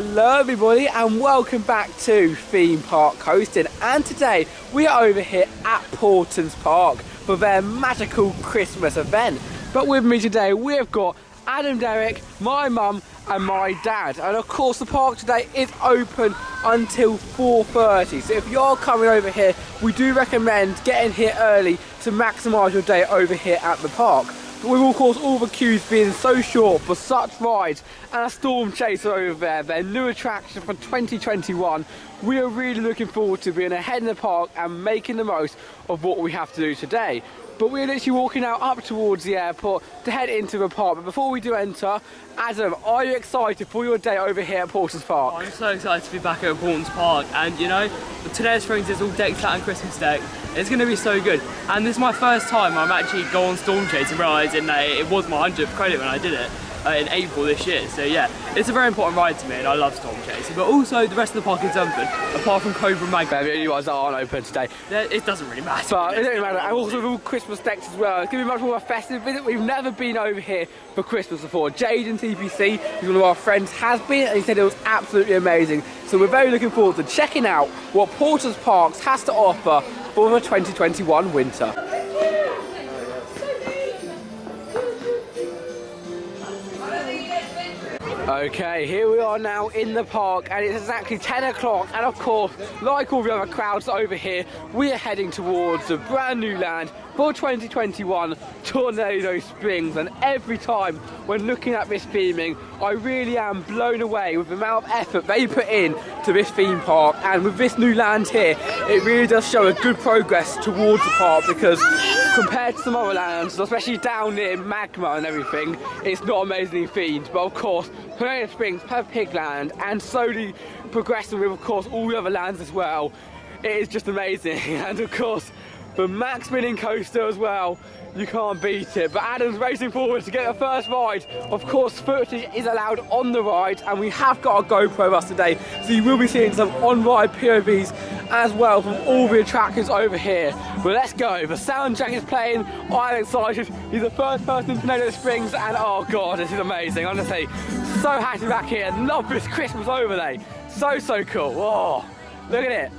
Hello everybody and welcome back to Theme Park Coastin, and today we are over here at Paultons Park for their magical Christmas event. But with me today we've got Adam, Derrick, my mum and my dad, and of course the park today is open until 4:30, so if you're coming over here we do recommend getting here early to maximise your day over here at the park. But with of course all the queues being so short for such rides and a storm chaser over there, their new attraction for 2021, we are really looking forward to being ahead in the park and making the most of what we have to do today. But we're literally walking out up towards the airport to head into the park. But before we do enter, Adam, are you excited for your day over here at Paultons Park? I'm so excited to be back at Paultons Park, and you know, today's springs is all decked out on Christmas Day. It's going to be so good, and this is my first time I'm actually going on storm chase and realising that it was my 100th credit when I did it in April this year. So yeah, it's a very important ride to me and I love storm chasing, but also the rest of the park is open apart from Cobra Mag. The only ones that aren't open today. It doesn't really matter. But it doesn't matter, and also with all Christmas decks as well. It's going to be much more of a festive visit. We've never been over here for Christmas before. Jayden TPC, who's one of our friends, has been, and he said it was absolutely amazing. So we're very looking forward to checking out what Paultons Parks has to offer for the 2021 winter. Okay, here we are now in the park, and it's exactly 10 o'clock, and of course, like all the other crowds over here, we are heading towards the brand new land for 2021, Tornado Springs. And every time when looking at this theming, I really am blown away with the amount of effort they put in to this theme park. And with this new land here, it really does show a good progress towards the park, because compared to some other lands, especially down near Magma and everything, it's not amazingly themed. But of course, Tornado Springs, Peppa Pig Land, and slowly progressing with of course all the other lands as well, it is just amazing. And of course, the max spinning coaster as well, you can't beat it. But Adam's racing forward to get the first ride. Of course, footage is allowed on the ride, and we have got a GoPro with us today, so you will be seeing some on-ride POVs as well from all the attractions over here. But let's go, the soundtrack is playing, I'm excited. He's the first person in Tornado Springs, and oh god, this is amazing. Honestly, so happy back here, love this Christmas overlay. So cool. Oh, look at it.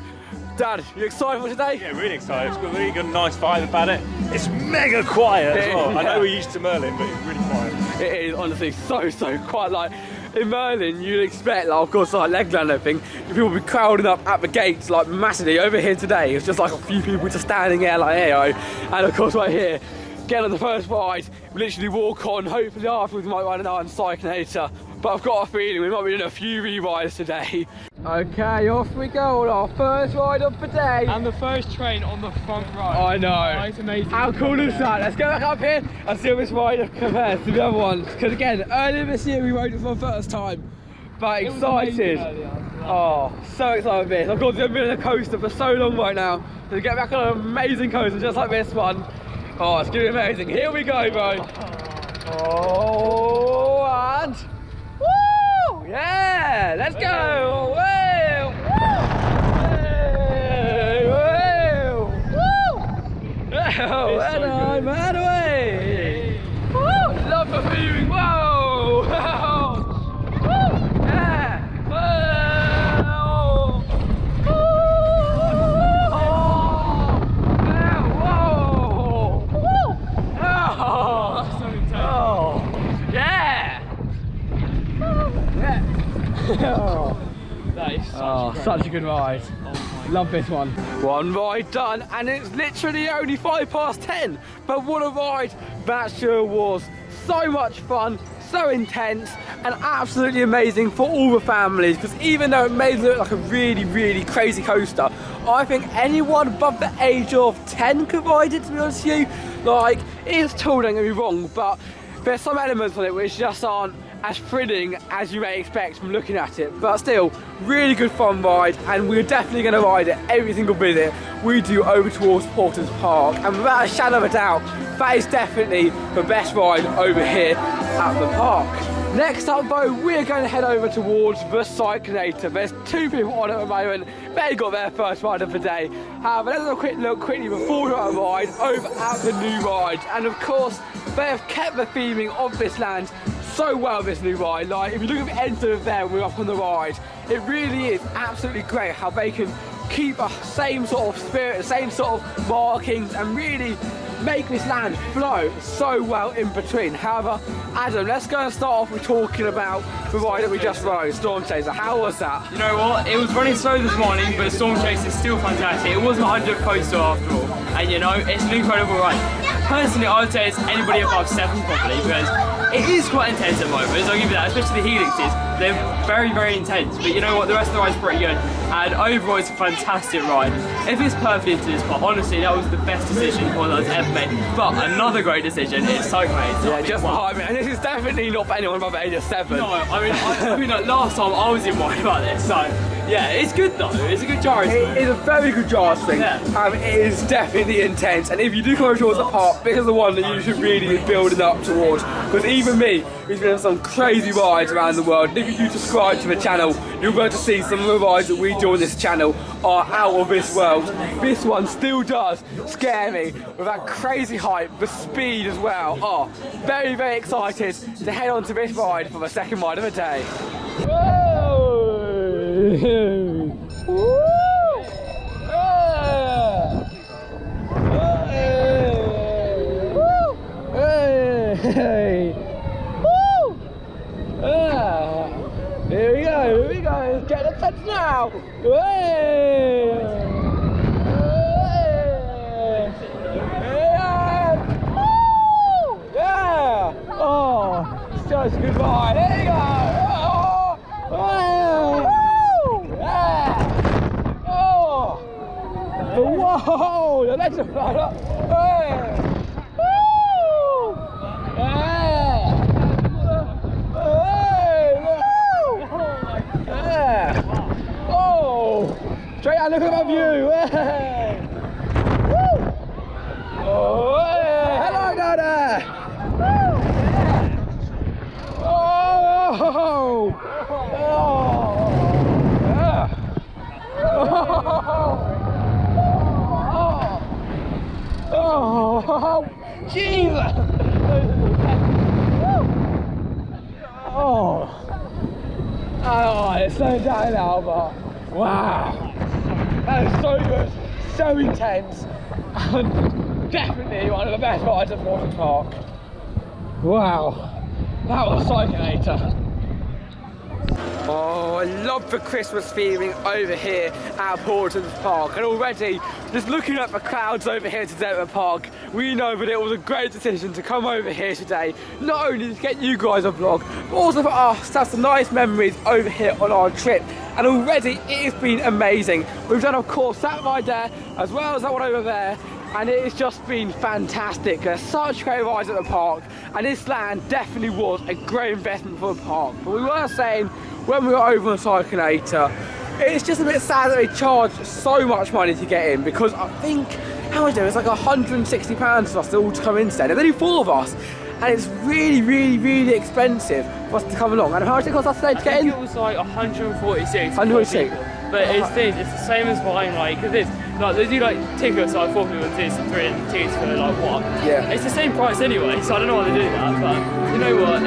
Dad, you excited for today? Yeah, really excited. It's got a really good, nice vibe about it. It's mega quiet as well. I know we're used to Merlin, but it's really quiet. It is honestly so quiet. Like in Merlin, you'd expect, like, of course, like Legoland and everything, people would be crowding up at the gates like massively. Over here today, it's just like a few people just standing there like, hey, and of course right here, get on the first ride, we literally walk on. Hopefully afterwards we might ride another Cyclonator, but I've got a feeling we might be doing a few re-rides today. Okay, off we go on our first ride of the day. And the first train on the front row. I know. Oh, it's amazing. How cool is that? Let's go back up here and see how this ride compares to the other ones. Because again, earlier this year we rode it for the first time. But excited. Oh, so excited for this. Of course, we've been on a coaster for so long right now. So to get back on an amazing coaster just like this one. Oh, it's going to be amazing. Here we go, bro. Oh, and... Woo! Yeah! Let's go! Woo! Woo! Woo! And I'm out of the way! Woo! Love the feeling! Whoa! Woo! Yeah! Whoa! That is such a good ride. Love this one. One ride done, and it's literally only 10:05. But what a ride that sure was. So much fun, so intense, and absolutely amazing for all the families, because even though it may look like a really crazy coaster, I think anyone above the age of 10 could ride it, to be honest with you. Like, it's tall, don't get me wrong, but there's some elements on it which just aren't as thrilling as you may expect from looking at it, but still really good fun ride, and we're definitely going to ride it every single visit we do over towards Paultons Park. And without a shadow of a doubt, that is definitely the best ride over here at the park. Next up though, we're going to head over towards the Cyclonator. There's two people on it at the moment. They got their first ride of the day. However, let's have a quick look quickly before we ride over at the new ride. And of course, they have kept the theming of this land so well, this new ride. Like, if you look at the end of there when we're up on the ride, it really is absolutely great how they can keep the same sort of spirit, the same sort of markings, and really make this land flow so well in between. However, Adam, let's go and start off with talking about the ride that we just rode, Storm Chaser. How was that? You know what? It was running slow this morning, but Storm Chaser is still fantastic. It wasn't 100 Coastin after all, and you know, it's an incredible ride. Personally, I would say it's anybody above 7 probably, because it is quite intense at moments, I'll give you that, especially the helixes. They're very, very intense, but you know what, the rest of the ride's pretty good, and overall it's a fantastic ride. If it's perfect into this part, honestly, that was the best decision that was ever made. But another great decision is Cyclades. Yeah, just behind me, and this is definitely not for anyone above the age of 7. No, I mean, like, last time I was in worried about this, so yeah, it's good though. It's a good gyro swing. It is a very good gyro swing. Yeah. It is definitely intense, and if you do come over towards the park, this is the one that you should really be building up towards. Because even me, who's been on some crazy rides around the world, and if you do subscribe to the channel, you'll be able to see some of the rides that we do on this channel are out of this world. This one still does scare me with that crazy height, the speed as well. Oh, very, very excited to head on to this ride for the second ride of the day. Whoa! Woo! Hey! Woo! Here we go, let's get the fence now! Hey! Woo! Yeah! Oh, such a good ride, there you go! Whoa! The legs are flying up! Hey! Woo! Yeah! Hey! Woo! Yeah! Oh! Straight out, look at my view! Hey! Woo! Oh! Hey! Hello down there! Woo! Yeah! Oh! Oh! Yeah! Oh, Jesus! Oh, it's so down now, but wow, that is so good, so intense, and definitely one of the best rides at Paultons Park. Wow, that was Cyclades. Oh, I love the Christmas feeling over here at Paultons Park, and already just looking at the crowds over here today at the park, we know that it was a great decision to come over here today, not only to get you guys a vlog, but also for us to have some nice memories over here on our trip. And already it has been amazing. We've done, of course, that ride there as well as that one over there, and it has just been fantastic. There's such great rides at the park, and this land definitely was a great investment for the park. But we were saying when we were over on Cyclades, it's just a bit sad that they charge so much money to get in, because I think, how much is it? It's like £160 for us to all to come instead. There's only 4 of us, and it's really, really, really expensive for us to come along. And how much it cost us today to get in? I think it was like 146. 146. But it's the same as buying, like, because they do like tickets, like 4 people tickets and 3 tickets for like what? Yeah. It's the same price anyway, so I don't know why they do that, but you know what?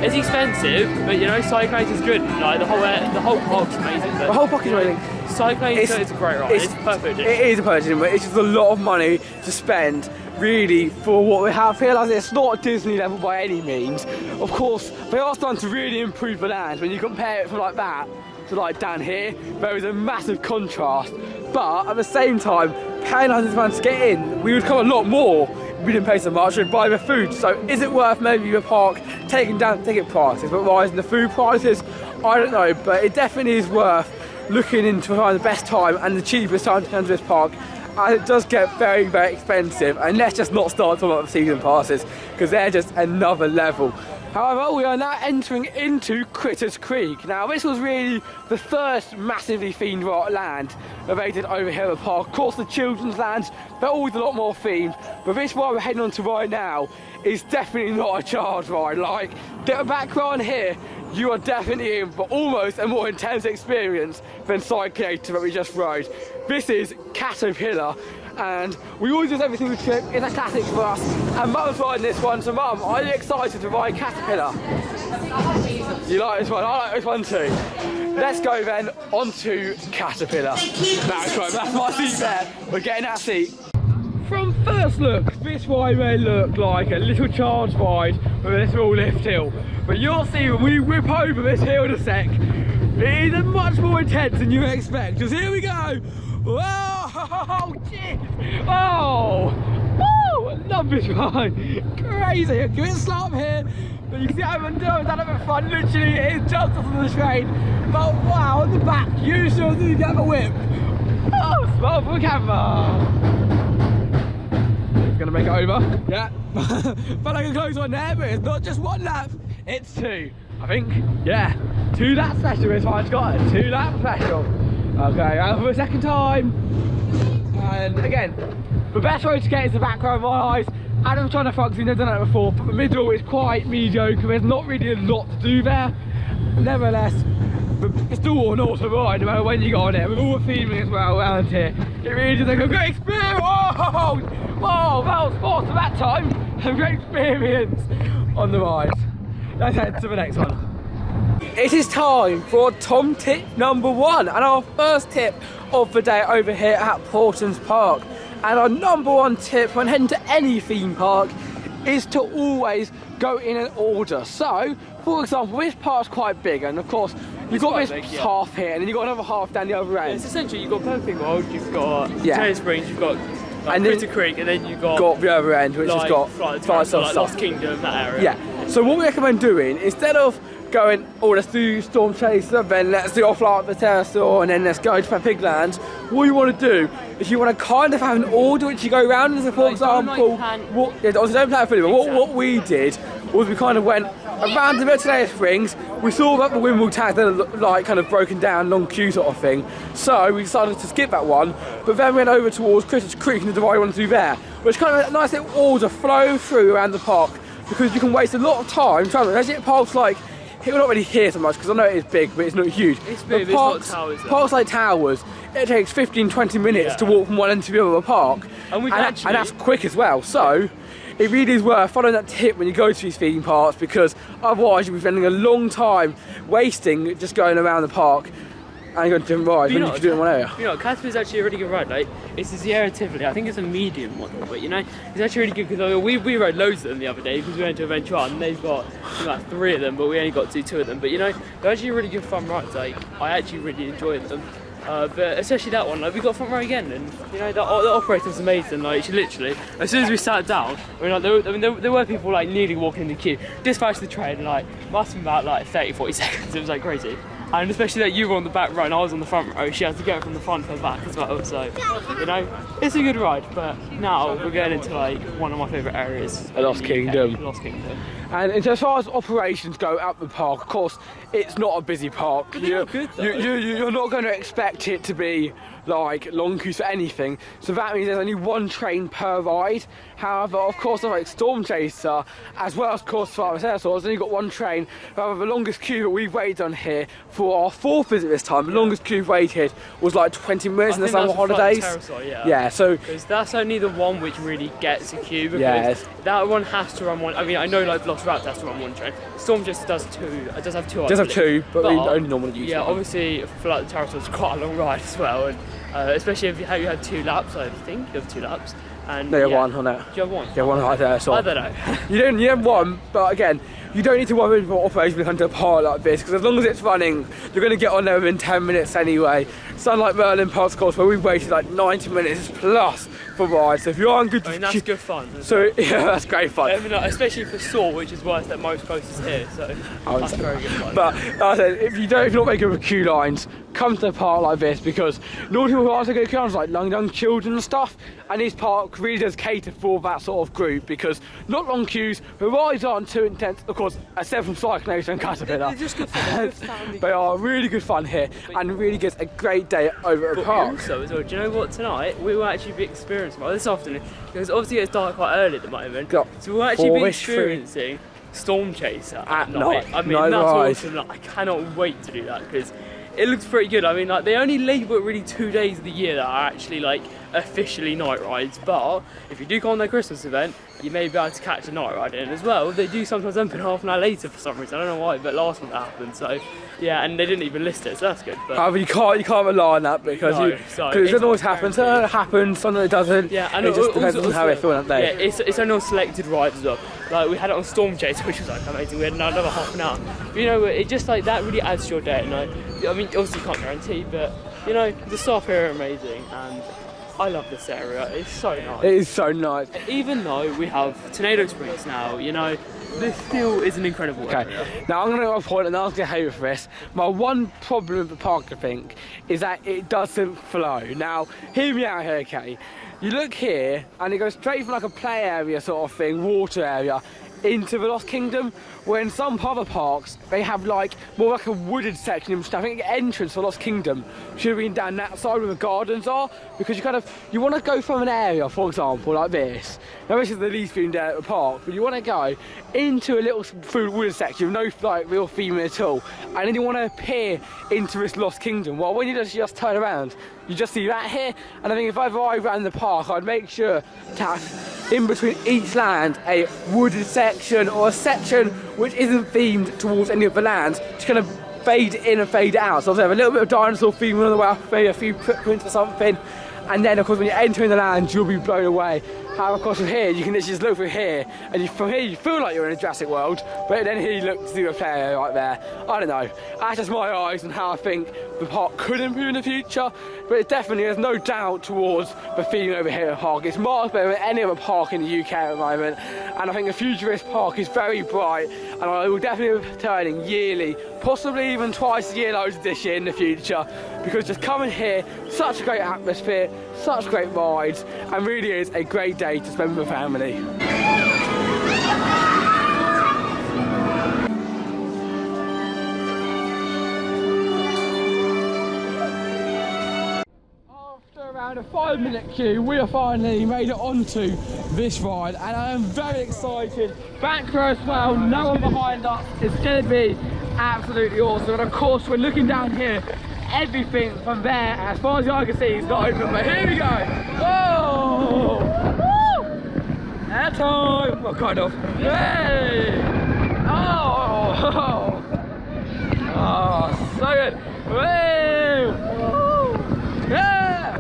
It's expensive, but you know, Cyclades is good. Like the whole park's amazing. The whole park is amazing. Cyclades is a great ride. It's perfect. It is a perfect, but it's just a lot of money to spend really for what we have here. Like, it's not Disney level by any means. Of course, they are starting to really improve the land when you compare it from like that to like down here. There is a massive contrast, but at the same time, paying £100 to get in, we would come a lot more if we didn't pay so much and buy the food. So is it worth maybe the park taking down ticket prices but rising the food prices? I don't know, but it definitely is worth looking into finding the best time and the cheapest time to come to this park. And it does get very, very expensive, and let's just not start talking about the season passes because they're just another level. However, we are now entering into Critters Creek. Now, this was really the first massively themed land that they did over here at the park. Of course, the children's lands, they're always a lot more themed, but this one we're heading on to right now is definitely not a child ride. Like, get a background here, you are definitely in for almost a more intense experience than Cyclades that we just rode. This is Caterpillar, and we always do this every single trip. It's a classic for us, and Mum's riding this one, so Mum, are you excited to ride Caterpillar? You like this one? I like this one too. Let's go then onto Caterpillar. That's right, that's my seat there. We're getting that seat. From first look, this ride may look like a little charge ride with a small lift hill, but you'll see when we whip over this hill in a sec, it is much more intense than you expect. Just here we go. Whoa, shit. Oh, woo, I love this ride. Crazy. Give it a slap here. But you can see I haven't done that at the front. Literally, it is just off of the train. But wow, on the back, you sure do get the whip. Oh, smile for the camera. Gonna make it over, yeah. Felt like a close one there, but it's not just one lap, it's two. I think, yeah, 2 lap special is what I've got, a 2 lap special. Okay, and for the second time. And again, the best way to get is the back row in my eyes. Adam's trying to front because he's never done it before, but the middle is quite mediocre. There's not really a lot to do there. Nevertheless, it's still an awesome ride no matter when you go on it, with all the theming as well around here. It really is like a great experience. Whoa, whoa, that was fast at that time. A great experience on the ride. Let's head to the next one. It is time for Tom tip number 1 and our first tip of the day over here at Paultons Park. And our number 1 tip when heading to any theme park is to always go in an order. So, for example, this part's quite big, and of course, you've got this big, half here, and then you've got another half down the other end. It's essentially, you've got Peppa Pig World, you've got Tennis Springs, you've got Critter Creek, and then you've got the other end, which has got like Lost Kingdom, that area. Yeah. So what we recommend doing, instead of going, oh, let's do Storm Chaser, then let's do Offline the Pterosaur, and then let's go to Peppa Pig Land, what you want to do is you want to kind of have an order which you go around. So for example, don't plan fully, but what we did was we kind of went around the Midday Springs. We saw that the Windmill Towers that are like kind of broken down, long queue sort of thing. So we decided to skip that one, but then we went over towards Critter Creek and did what I wanted to do there, which kind of a nice little order flow through around the park, because you can waste a lot of time trying to, as it parks like, we're not really here so much because I know it is big, but it's not huge. It's big, but it's not towers. Parks like towers, it takes 15-20 minutes to walk from one end to the other of the park, and that's quick as well. So it really is worth following that tip when you go to these theme parks, because otherwise you'll be spending a long time wasting just going around the park and going to different rides when you can do it in one area. You know, Casper is actually a really good ride. Like, it's a Sierra Tivoli. I think it's a medium one, but you know, it's actually really good because we rode loads of them the other day because we went to Adventure and they've got like 3 of them, but we only got to do 2 of them. But you know, they're actually really good fun rides. Like, I actually really enjoy them. But especially that one, like we got front row again, and you know the operator was amazing. Like, she literally, as soon as we sat down, I mean, like, there were people like nearly walking in the queue, dispatched the train, like must have been about like 30-40 seconds. It was like crazy. And especially that you were on the back row and I was on the front row, she had to go from the front to the back as well. So, you know, it's a good ride. But now we're going into like one of my favourite areas. Lost Kingdom. Lost Kingdom. And as far as operations go at the park, of course, it's not a busy park. You're not going to expect it to be like long queues for anything. So that means there's only 1 train per ride. However, of course, like Storm Chaser, as well as of course for our Pterosaurs, only got 1 train. However, the longest queue that we've waited on here for our 4th visit this time, the longest queue we've waited was like 20 minutes in the summer holidays. Yeah, so because that's only the one which really gets a queue, because that one has to run one. I mean, I know like Velociraptor has to run 1 train. Storm just does 2. It does have 2. Does have 2, but we only normally use 1. Obviously for like the Pterosaur, it's quite a long ride as well, and especially if you have 2 laps. I think you have 2 laps. And no, you have 1 on that. Do you have 1? Yeah, 1 right there. So I don't know. you have 1, but again, you don't need to worry about operations when you come to a park like this, because as long as it's running, you're going to get on there within 10 minutes anyway. It's unlike Merlin Park's course where we've waited like 90 minutes plus for rides. So if you are in good, I mean, that's good fun. So yeah, that's great fun. I mean, like, especially for Saw, which is worse than most coasters here. So that's very good fun. But like I said, if you're not making good queue lines, come to a park like this, because normally people who are to go queue lines like young children and stuff, and this park really does cater for that sort of group, because not long queues, the rides aren't too intense. Of course, aside from Cyclone and Caterpillar, they're just good fun. They are really good fun here, and really gives a great day over at the park. Also, as well, do you know what? Tonight we will actually be experiencing, well, this afternoon, because obviously it's dark quite early at the moment, so we'll actually be experiencing Storm Chaser at night. I mean, that's awesome. I cannot wait to do that, because it looks pretty good. I mean, like, they only label it really 2 days of the year that are actually like officially night rides, but if you do go on their Christmas event, you may be able to catch a night ride in as well. They do sometimes open half an hour later for some reason. I don't know why, but last month that happened. So yeah, and they didn't even list it, so that's good. But you can't rely on that because no, it doesn't always happen. Sometimes it happens, sometimes it doesn't. Yeah, and it just depends on how they feel that day. Yeah, it's only on selected rides as well. Like, we had it on Storm Chase, which was like amazing. We had another half an hour. But, you know, it just like that really adds to your day. And I mean, obviously you can't guarantee, but you know, the staff here are amazing, and I love this area. It's so nice. It is so nice. Even though we have Tornado Springs now, you know, this still is an incredible area. Now I'm going to go to a point and I'm going to hate for this. My one problem with the park, I think, is that it doesn't flow. Now, hear me out here, okay? You look here and it goes straight from like a play area sort of thing, water area, into the Lost Kingdom, where in some other parks they have like more like a wooded section. I think the entrance for Lost Kingdom should have been down that side where the gardens are, because you want to go from an area, for example, like this. Now this is the least themed area at the park, but you want to go into a little wooded section with no like real theme at all, and then you want to appear into this Lost Kingdom. Well, when you just turn around, you just see that here. And I think if I arrive around the park, I'd make sure to have in between each land a wooded section or a section which isn't themed towards any of the lands, to kind of fade in and fade out. So obviously have a little bit of dinosaur theme on the way up, maybe a few footprints or something, and then of course when you're entering the land you'll be blown away. How of course from here you can literally just look through here, and from here you feel like you're in a Jurassic World, but then here you look to the player right there. I don't know, that's just my eyes and how I think the park could improve in the future, but it definitely, there's no doubt towards the theme over here at the park. It's miles better than any other park in the UK at the moment, and I think the future of this park is very bright, and I will definitely be returning yearly, possibly even twice a year loads of this year in the future, because just coming here, such a great atmosphere, such great rides, and really is a great day to spend with the family. After around a 5-minute queue, we have finally made it onto this ride, and I am very excited. Back row as well, no one behind us. It's going to be absolutely awesome, and of course we're looking down here. Everything from there, as far as the eye can see, is not open, but here we go. Whoa! Woo! Air time! Well, kind of. Hey! Oh! Oh, so good. Hey! Woo! Yeah!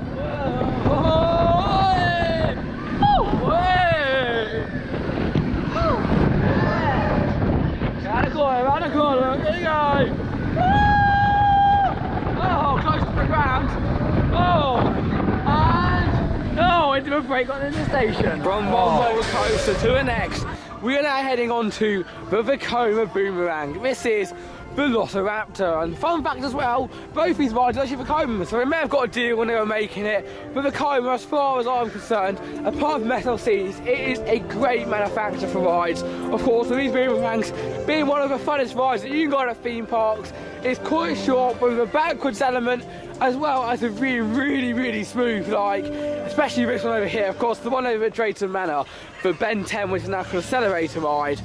Whoa! Hey! Woo! Hey! Woo! Yeah! Around the corner, here you go! Oh, close to the ground. Oh, and no, into a break on the station. From one roller coaster to the next, we are now heading on to the Vekoma Boomerang. This is Velociraptor, and fun fact as well, both these rides are actually Vekoma, so they may have got a deal when they were making it, but Vekoma, as far as I'm concerned, apart from metal seats, it is a great manufacturer for rides. Of course, with these boomerangs being one of the funnest rides that you can go on at theme parks, it's quite short with a backwards element, as well as a really smooth, like, especially this one over here. Of course, the one over at Drayton Manor, the Ben 10, which is an actual accelerator ride,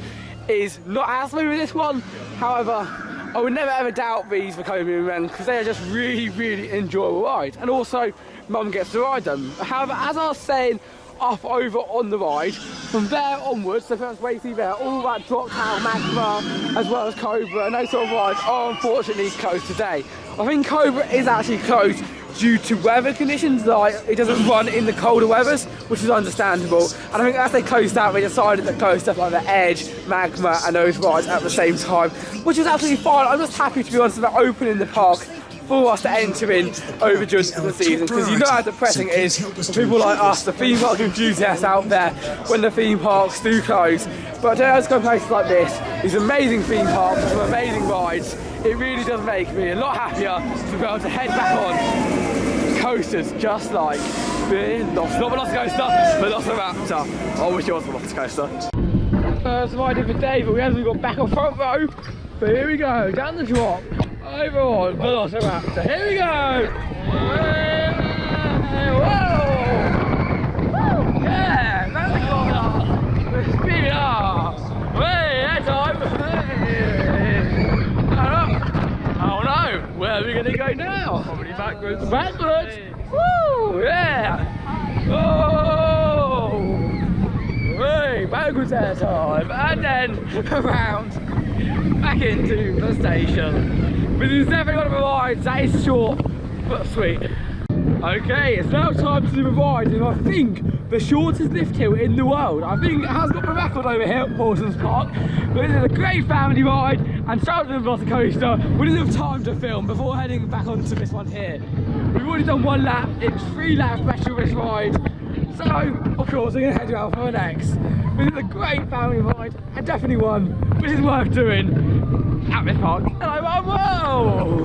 is not as smooth as this one. However, I would never ever doubt these Vekoma Boomerangs, because they are just really enjoyable rides, and also Mum gets to ride them. However, as I was saying up over on the ride, from there onwards, so that's where you see there, all that Drop Tower, Magma, as well as Cobra, and those sort of rides are unfortunately closed today. I think Cobra is actually closed due to weather conditions, like it doesn't run in the colder weathers, which is understandable. And I think as they closed out, they decided to close stuff like the Edge, Magma, and those rides at the same time, which is absolutely fine. I'm just happy, to be honest, about opening the park for us to enter in over during the season, because you know how depressing it is for people like us, the theme park enthusiasts out there, when the theme parks do close. But to go to places like this, these amazing theme parks, some amazing rides, it really does make me a lot happier to be able to head back on coasters just like the not Velocicoaster, but Velociraptor. I wish it was a Velocicoaster. First ride of the day, but we haven't got back on front row. But here we go, down the drop, over on Velociraptor. Here we go! Whoa! Woo! Yeah, round the corner. We're speeding up. Hey, that time. Hey. Oh no, we're Where are we going to go now? Probably backwards. Backwards? Woo! Yeah! Oh! Hey, backwards air time. And then around back into the station. This is definitely one of the rides that is short but sweet. Okay, it's now time to do the ride, and I think the shortest lift hill in the world. I think it has got the record over here at Paultons Park. But this is a great family ride, and shout out to the Velociraptor. We didn't have time to film before heading back onto this one here. We've already done 1 lap. It's 3 laps special this ride. So, of course, we're going to head out for the next. This is a great family ride, and definitely one which is worth doing at this park. And I'm like, whoa!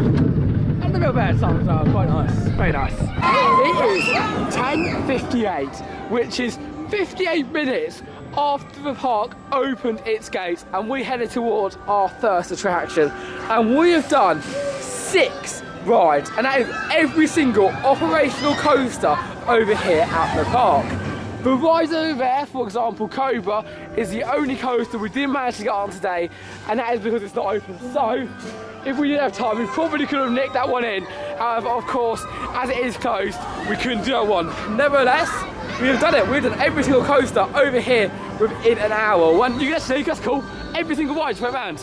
And the little bit of sun as well, quite nice, very nice. It is 10:58, which is 58 minutes after the park opened its gates, and we headed towards our first attraction. And we have done 6 rides, and that is every single operational coaster over here at the park. The ride over there, for example, Cobra, is the only coaster we didn't manage to get on today, and that is because it's not open. So, if we did have time, we probably could have nicked that one in. However, of course, as it is closed, we couldn't do that one. Nevertheless, we have done it. We've done every single coaster over here within an hour. One, you get to see, that's cool. Every single ride went round.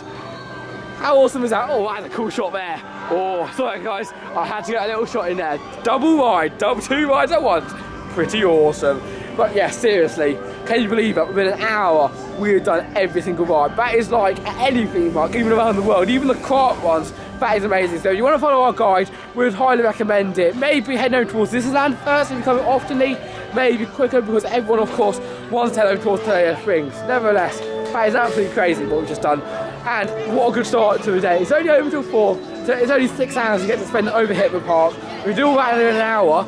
How awesome is that? Oh, that's a cool shot there. Oh, sorry guys, I had to get a little shot in there. Double ride, 2 rides at once. Pretty awesome. But yeah, seriously, can you believe that within an hour we have done every single ride? That is like any theme park, even around the world, even the cart ones. That is amazing. So if you want to follow our guide, we would highly recommend it. Maybe head over towards Disneyland first if you come oftenly, maybe quicker because everyone of course wants to head over towards Taylor Springs. Nevertheless, that is absolutely crazy what we've just done. And what a good start to the day. It's only open till 4, so it's only 6 hours you get to spend over here at the park. We do all that in an hour.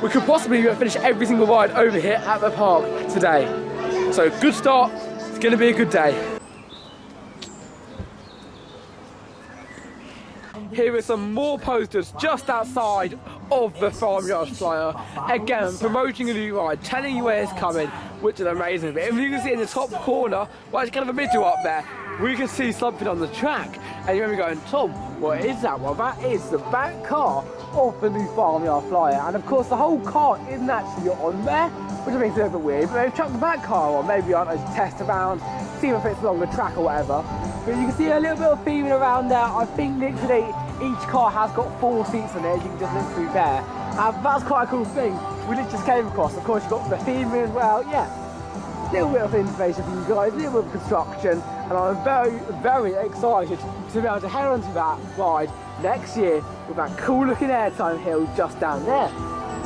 We could possibly finish every single ride over here at the park today. So good start, it's going to be a good day. Here are some more posters just outside of the Farmyard Flyer. Again, promoting a new ride, telling you where it's coming, which is amazing. But if you can see in the top corner, well, it's kind of a middle up there, we can see something on the track. And you're going to be going, Tom, what is that? Well, that is the back car of the new Farmyard Flyer. And of course, the whole car isn't actually on there, which makes it a little bit weird. But they've chucked the back car on, maybe on a test around, see if it's along the track or whatever. But you can see a little bit of theming around there. I think literally each car has got 4 seats on it, as you can just look through there. That's quite a cool thing. We literally just came across. Of course, you've got the theming as well. Yeah, a little bit of information for you guys, a little bit of construction. And I'm very, very excited to be able to head onto that ride next year with that cool looking airtime hill just down there.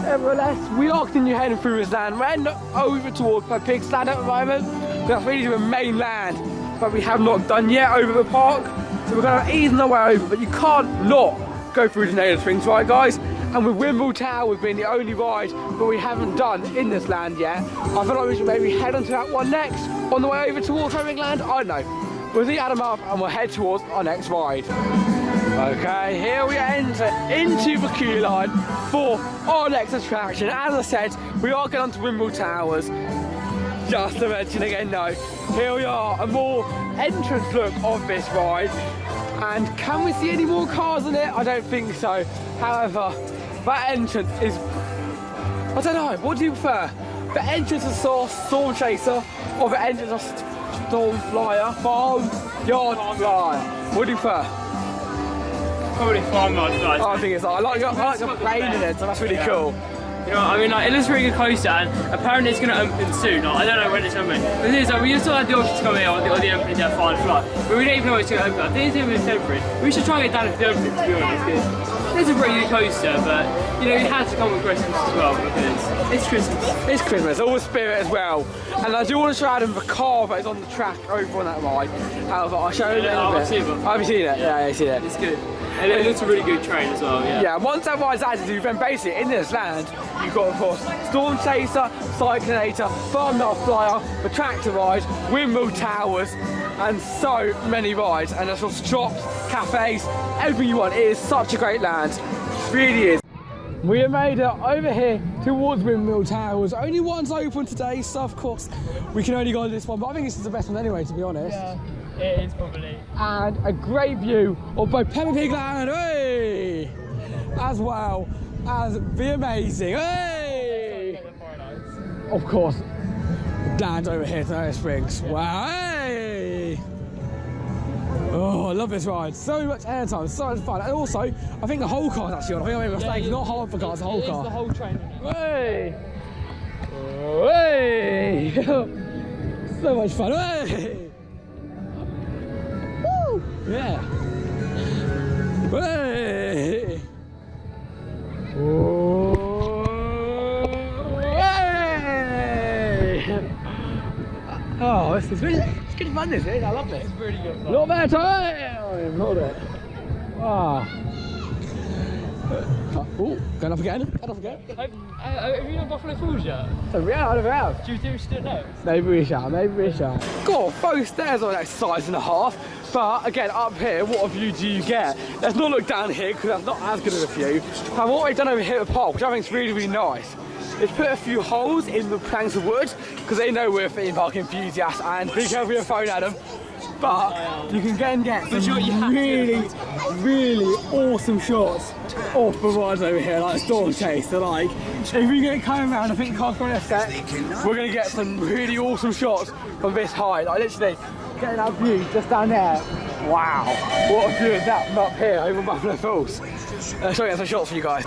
Nevertheless, we are continuing heading through this land. We're heading over towards Peppa Pig World at the moment. That's really the main land that we have not done yet over the park. So we're going to ease our way over, but you can't not go through the Taylor Springs, right guys? And with Windmill Tower being the only ride that we haven't done in this land yet, I feel like we should maybe head onto that one next, on the way over towards Land. I don't know. We'll add them up and we'll head towards our next ride. Okay, here we enter into the queue line for our next attraction. As I said, we are going on to Windmill Towers. Just to mention again, no. Here we are, a more entrance look of this ride. And can we see any more cars in it? I don't think so. However, that entrance is, I don't know, what do you prefer? The entrance of Storm Chaser or the entrance of Storm Flyer? Farmyard Flyer. What do you prefer? Probably Farmyard Flyer. I think it's like, I like the plane in it, so that's really cool. You know, I mean, like, it looks really good coaster, and apparently it's going to open soon. Like, I don't know when it's opening. But the thing is, like, we just still had the option to come here on the opening day of Fire Fly, but we don't even know when it's going to open. I think it's going to be in February. We should try and get down to the opening, to be honest, because it's a pretty good coaster, but, you know, it has to come with Christmas as well, because it's Christmas. It's Christmas, all with spirit as well. And I do want to show them the car that is on the track over on that ride. However, I'll show you a little bit. Have you seen it? Yeah, I've seen it. It's good. And it looks a really good train as well, yeah. Yeah, once that ride's added, then basically in this land, you've got, of course, Storm Chaser, Cyclonator, Farmyard Flyer, the Tractor Ride, Windmill Towers, and so many rides. And there's also shops, cafes, everything you want. It is such a great land. It really is. We have made it over here towards Windmill Towers. Only one's open today, so of course we can only go to this one. But I think this is the best one anyway, to be honest. Yeah. It is probably. And a great view of both Peppa Pig Land, hey, as well as the amazing, hey, of course, land over here to Derrick Springs. Wow, hey. Oh, I love this ride. So much airtime, so much fun. And also, I think the whole car's actually on. I think I made a mistake. It's not half the car, it's the whole car. It's the whole train. Hey! Hey! So much fun. Hey! Woo! Yeah. Hey! Oh! Hey! Oh, this is really, it's good fun, this is. I love this. It's really good fun. A lot better time. Hold it. Ah. Oh, going up again. Going up again. Have you not Buffalo Falls yet? So yeah, I never have. Do you think we should do it next? Maybe we shall, maybe we shall. God, both stairs are like size and a half. But again, up here, what a view do you get? Let's not look down here because that's not as good of a view. And what we've done over here at the park, which I think is really, really nice, is put a few holes in the planks of wood because they know we're theme park enthusiasts and be careful with your phone, Adam. But you can get some really, really awesome shots off the rides over here, like Storm Chase. So like, if we get coming around, I think the car's going to set, we're going to get some really awesome shots from this height. Like literally, getting that view just down there. Wow, what a view is that from up here over Buffalo Falls. Let's try and get some shots for you guys.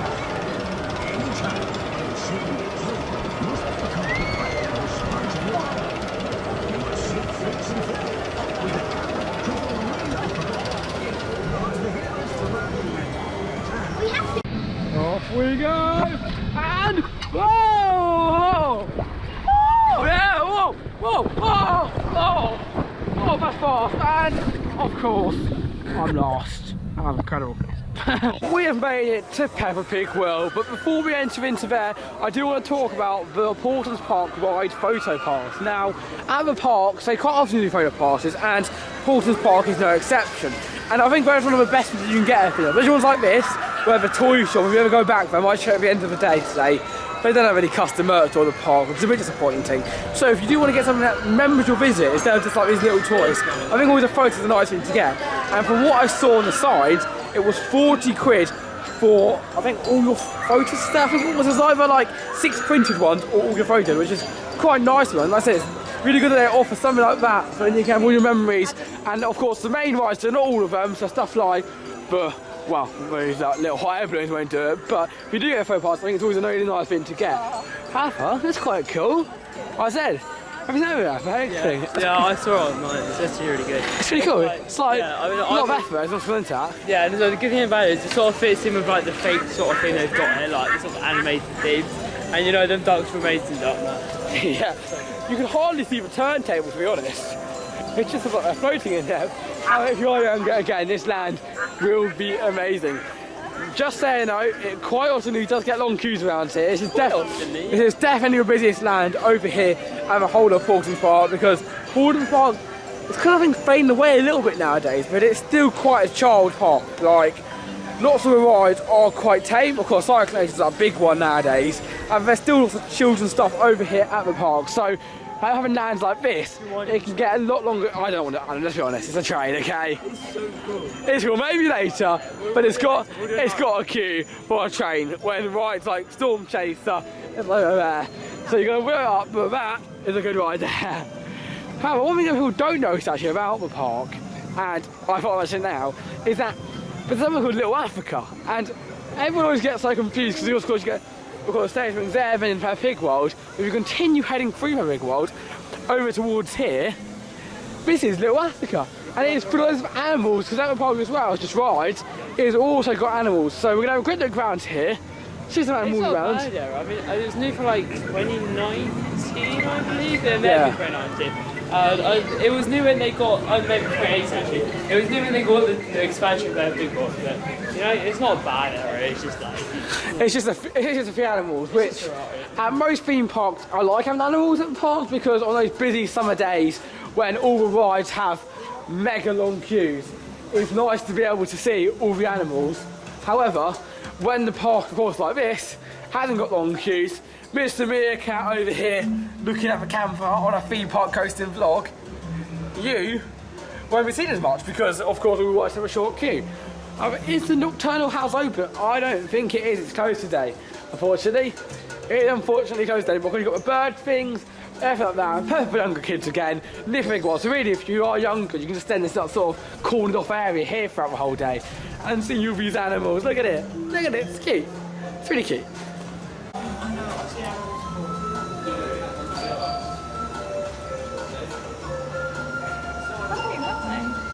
Off we go! And whoa! Oh yeah! Whoa! Whoa! Oh! Oh! Oh, that's fast! And of course, I'm lost. I'm incredible. We have made it to Peppa Pig World, but before we enter into there, I do want to talk about the Paultons Park ride photo pass. Now, at the parks, they quite often do photo passes, and Paultons Park is no exception. And I think that's one of the best ones you can get for them. There's ones like this, where the toy shop, if you ever go back there, I might check at the end of the day today, they don't have any custom merch or the park, which is a bit disappointing. So if you do want to get something that remembers your visit, instead of just like these little toys, I think always a photo is a nice thing to get. And from what I saw on the side, it was 40 quid for, I think, all your photo stuff. I think it was either like 6 printed ones or all your photos, which is quite a nice one. Like I said, it's really good that they offer something like that, so then you can have all your memories. And of course, the main rides, so not all of them, so stuff like the, well, those little hot air balloons won't do it, but if you do get a photo pass, I think it's always a really nice thing to get. Papa, that's quite cool. I said, have you seen that? Yeah, I saw it online. It's actually really good. It's really cool. It's like yeah, I mean, a lot of effort, it's not splinter. Yeah, and so the good thing about it is it sort of fits in with like the fake sort of thing they've got here, like the sort of animated themes. And you know, them ducks were amazing up there. Yeah, you can hardly see the turntable, to be honest. It's just like they're floating in there. And if you're young again, this land will be amazing. Just so you know, it quite often does get long queues around here. This is definitely the busiest land over here at the whole of Paultons Park, because Paultons Park is kind of been fading away a little bit nowadays, but it's still quite a child park. Like, lots of the rides are quite tame. Of course, Cyclades is a big one nowadays, and there's still lots of children's stuff over here at the park. So having lands like this, it can get a lot longer. I don't want to, let's be honest, it's a train, okay? It's so cool. It's cool, maybe later, but it's got a queue for a train when rides like Storm Chase stuff is over there. So you're going to wheel up, but that is a good ride there. However, one thing that people don't know actually about the park, and I thought I'd mention now, is that there's something called Little Africa, and everyone always gets so confused because of course you get, we've got the stations there, then in Peppa Pig World. If you continue heading through Peppa Pig World over towards here, this is Little Africa, and it is full of animals, because at the park as well as just rides, it's also got animals. So we're gonna have a quick look around here, see some animals around. Bad, yeah. I mean, it was new for like 2019, I believe, and maybe 2019. It was new when they got, maybe 2018 actually. It was new when they got the expansion of their big boss, but you know, it's not a bad area. It's just like it's just a few animals, which at most theme parks I like having animals at the parks, because on those busy summer days when all the rides have mega long queues, it's nice to be able to see all the animals. However, when the park, of course, like this hasn't got long queues, Mr. Meerkat over here looking at the camera on a theme park Coastin vlog, you won't be seen as much because, of course, we watched a short queue. Is the nocturnal house open? I don't think it is. It's closed today, unfortunately. It unfortunately closed today because you've got the bird things, everything like that. Perfect for younger kids again. Living was. So really, if you are younger, you can just stay in this sort of cornered off area here throughout the whole day and see all these animals. Look at it. Look at it. It's cute. It's really cute.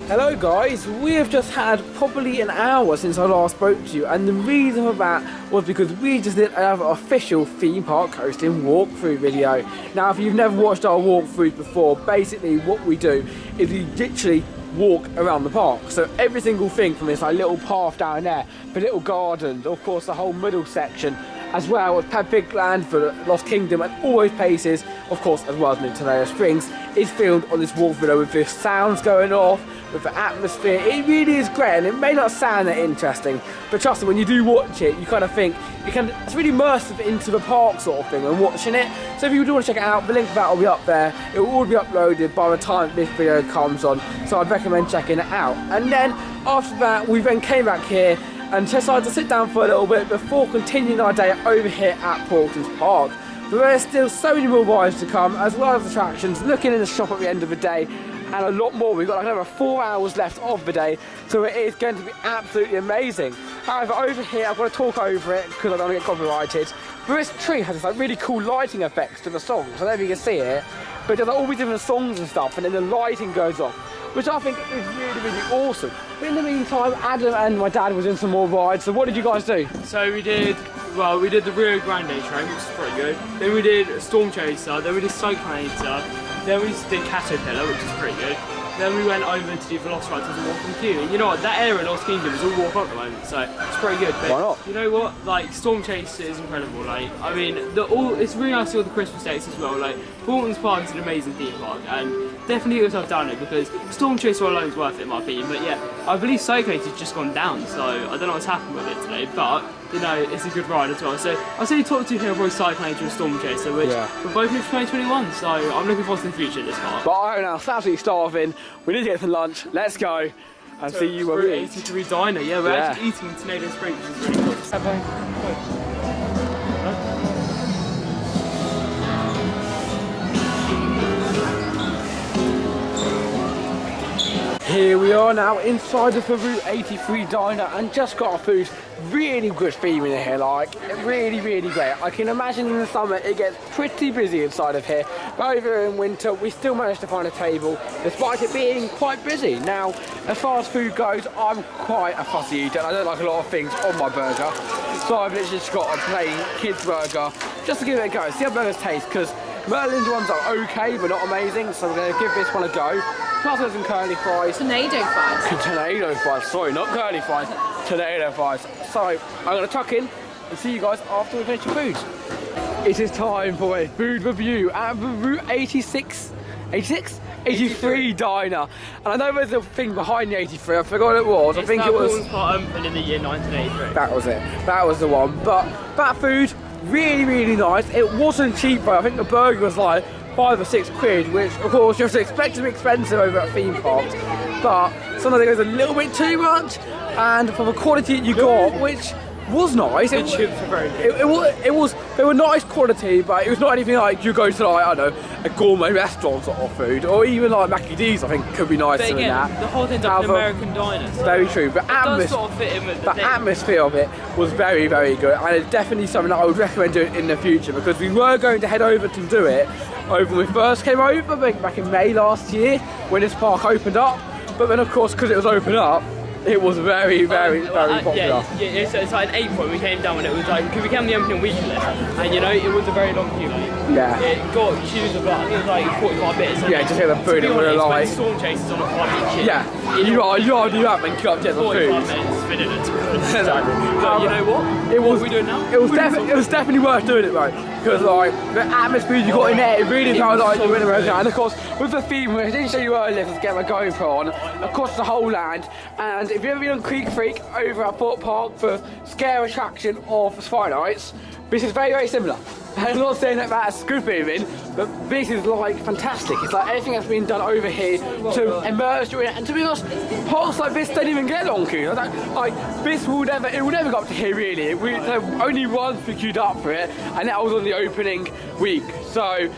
Hello guys, we have just had probably an hour since I last spoke to you, and the reason for that was because we just did another official theme park Coastin walkthrough video. Now if you've never watched our walkthroughs before, basically what we do is we literally walk around the park. So every single thing from this like little path down there, the little gardens, of course the whole middle section, as well as Peppa Pig Land for the Lost Kingdom and all those places, of course as well as Midday Springs, is filmed on this walk video with the sounds going off, with the atmosphere. It really is great, and it may not sound that interesting, but trust me, when you do watch it, you kind of think it's really immersive into the park sort of thing when watching it. So if you do want to check it out, the link for that will be up there. It will all be uploaded by the time this video comes on, so I'd recommend checking it out. And then after that, we then came back here and decided to sit down for a little bit before continuing our day over here at Paultons Park. But there's still so many more rides to come, as well as attractions, looking in the shop at the end of the day, and a lot more. We've got like another 4 hours left of the day, so it is going to be absolutely amazing. However, over here, I've got to talk over it because I don't want to get copyrighted. But this tree has this like really cool lighting effects to the songs. I don't know if you can see it, but there's like all these different songs and stuff, and then the lighting goes off, which I think is really, really awesome. But in the meantime, Adam and my dad was in some more rides, so what did you guys do? So we did the Rio Grande train, which is pretty good. Then we did Storm Chaser, then we did Cyclonator, then we did Caterpillar, which is pretty good. Then we went over to do Velociraptor and walk on queue. And you know what, that area in Lost Kingdom is all walk up at the moment, so it's pretty good. But why not? You know what, like Storm Chaser is incredible. Like, I mean, it's really nice to see all the Christmas dates as well. Like, Paultons Park is an amazing theme park, and definitely get yourself down there because Storm Chaser alone is worth it in my opinion. But yeah, I believe Cyclonator's just gone down, so I don't know what's happened with it today, but you know, it's a good ride as well. So I'll say top two here are both Cyclonator and Storm Chaser, which we're both in 2021, so I'm looking forward to the future of this park. But I know, it's absolutely starving. We need to get some lunch. Let's go and see you when we eat. 83 Diner, yeah, we're actually eating in Midday Springs, which is really cool. Here we are now inside of the Route 83 diner and just got our food. Really good theme in here, like really, really great. I can imagine in the summer it gets pretty busy inside of here, but over in winter we still managed to find a table despite it being quite busy. Now, as far as food goes, I'm quite a fussy eater and I don't like a lot of things on my burger, so I've literally just got a plain kids burger just to give it a go, see how burgers taste, because Merlin's ones are okay but not amazing, so we're going to give this one a go. Plus there's some curly fries. Tornado fries. Tornado fries, sorry, not curly fries, tornado fries. So, I'm going to tuck in and see you guys after we finish the food. It is time for a food review at the Route 83 diner. And I know there's a thing behind the 83, I forgot what it was. I think it was... Paultons Park opened in the year 1983. That was it, that was the one. But that food, really, really nice. It wasn't cheap though, I think the burger was like 5 or 6 quid, which of course you have to expect to be expensive over at theme parks, but sometimes it goes a little bit too much, and for the quality you got, which was nice. The chips were very good. They were nice quality, but it was not anything like you go to like, I don't know, a gourmet restaurant sort of food, or even like Mackie D's I think could be nicer but again, than that. The whole thing's like an American diner. So very true, but sort of fit in with the atmosphere of it was very, very good, and it's definitely something that I would recommend doing in the future, because we were going to head over to do it when we first came over, back in May last year, when this park opened up, but then of course because it was opened up, it was very, very popular. Yeah, so it's like in April we came down when it was like, because we came on the opening week list, and you know, it was a very long queue. Yeah. It got queues of like, it was like 45 minutes. Yeah, just get the food and we're like... Storm Chasers on a 5-minute queue. Yeah, you are do that when you up to get the food. 45 minutes spinning it. Exactly. But you know what? What are we doing now? It was definitely worth doing it though, because like the atmosphere you got in there, it really felt like you were in America. And of course, with the theme, I didn't show you earlier, let's get my GoPro on across the whole land. And if you've ever been on Creek Freak over at Paultons Park for scare attraction of Friday nights, this is very, very similar. I'm not saying that about a scoop even, but this is like fantastic. It's like everything that's been done over here to immerse you in it. And to be honest, parks like this don't even get long queues. Like this will never go up to here really. There were only once we queued up for it, and that was on the opening week. So.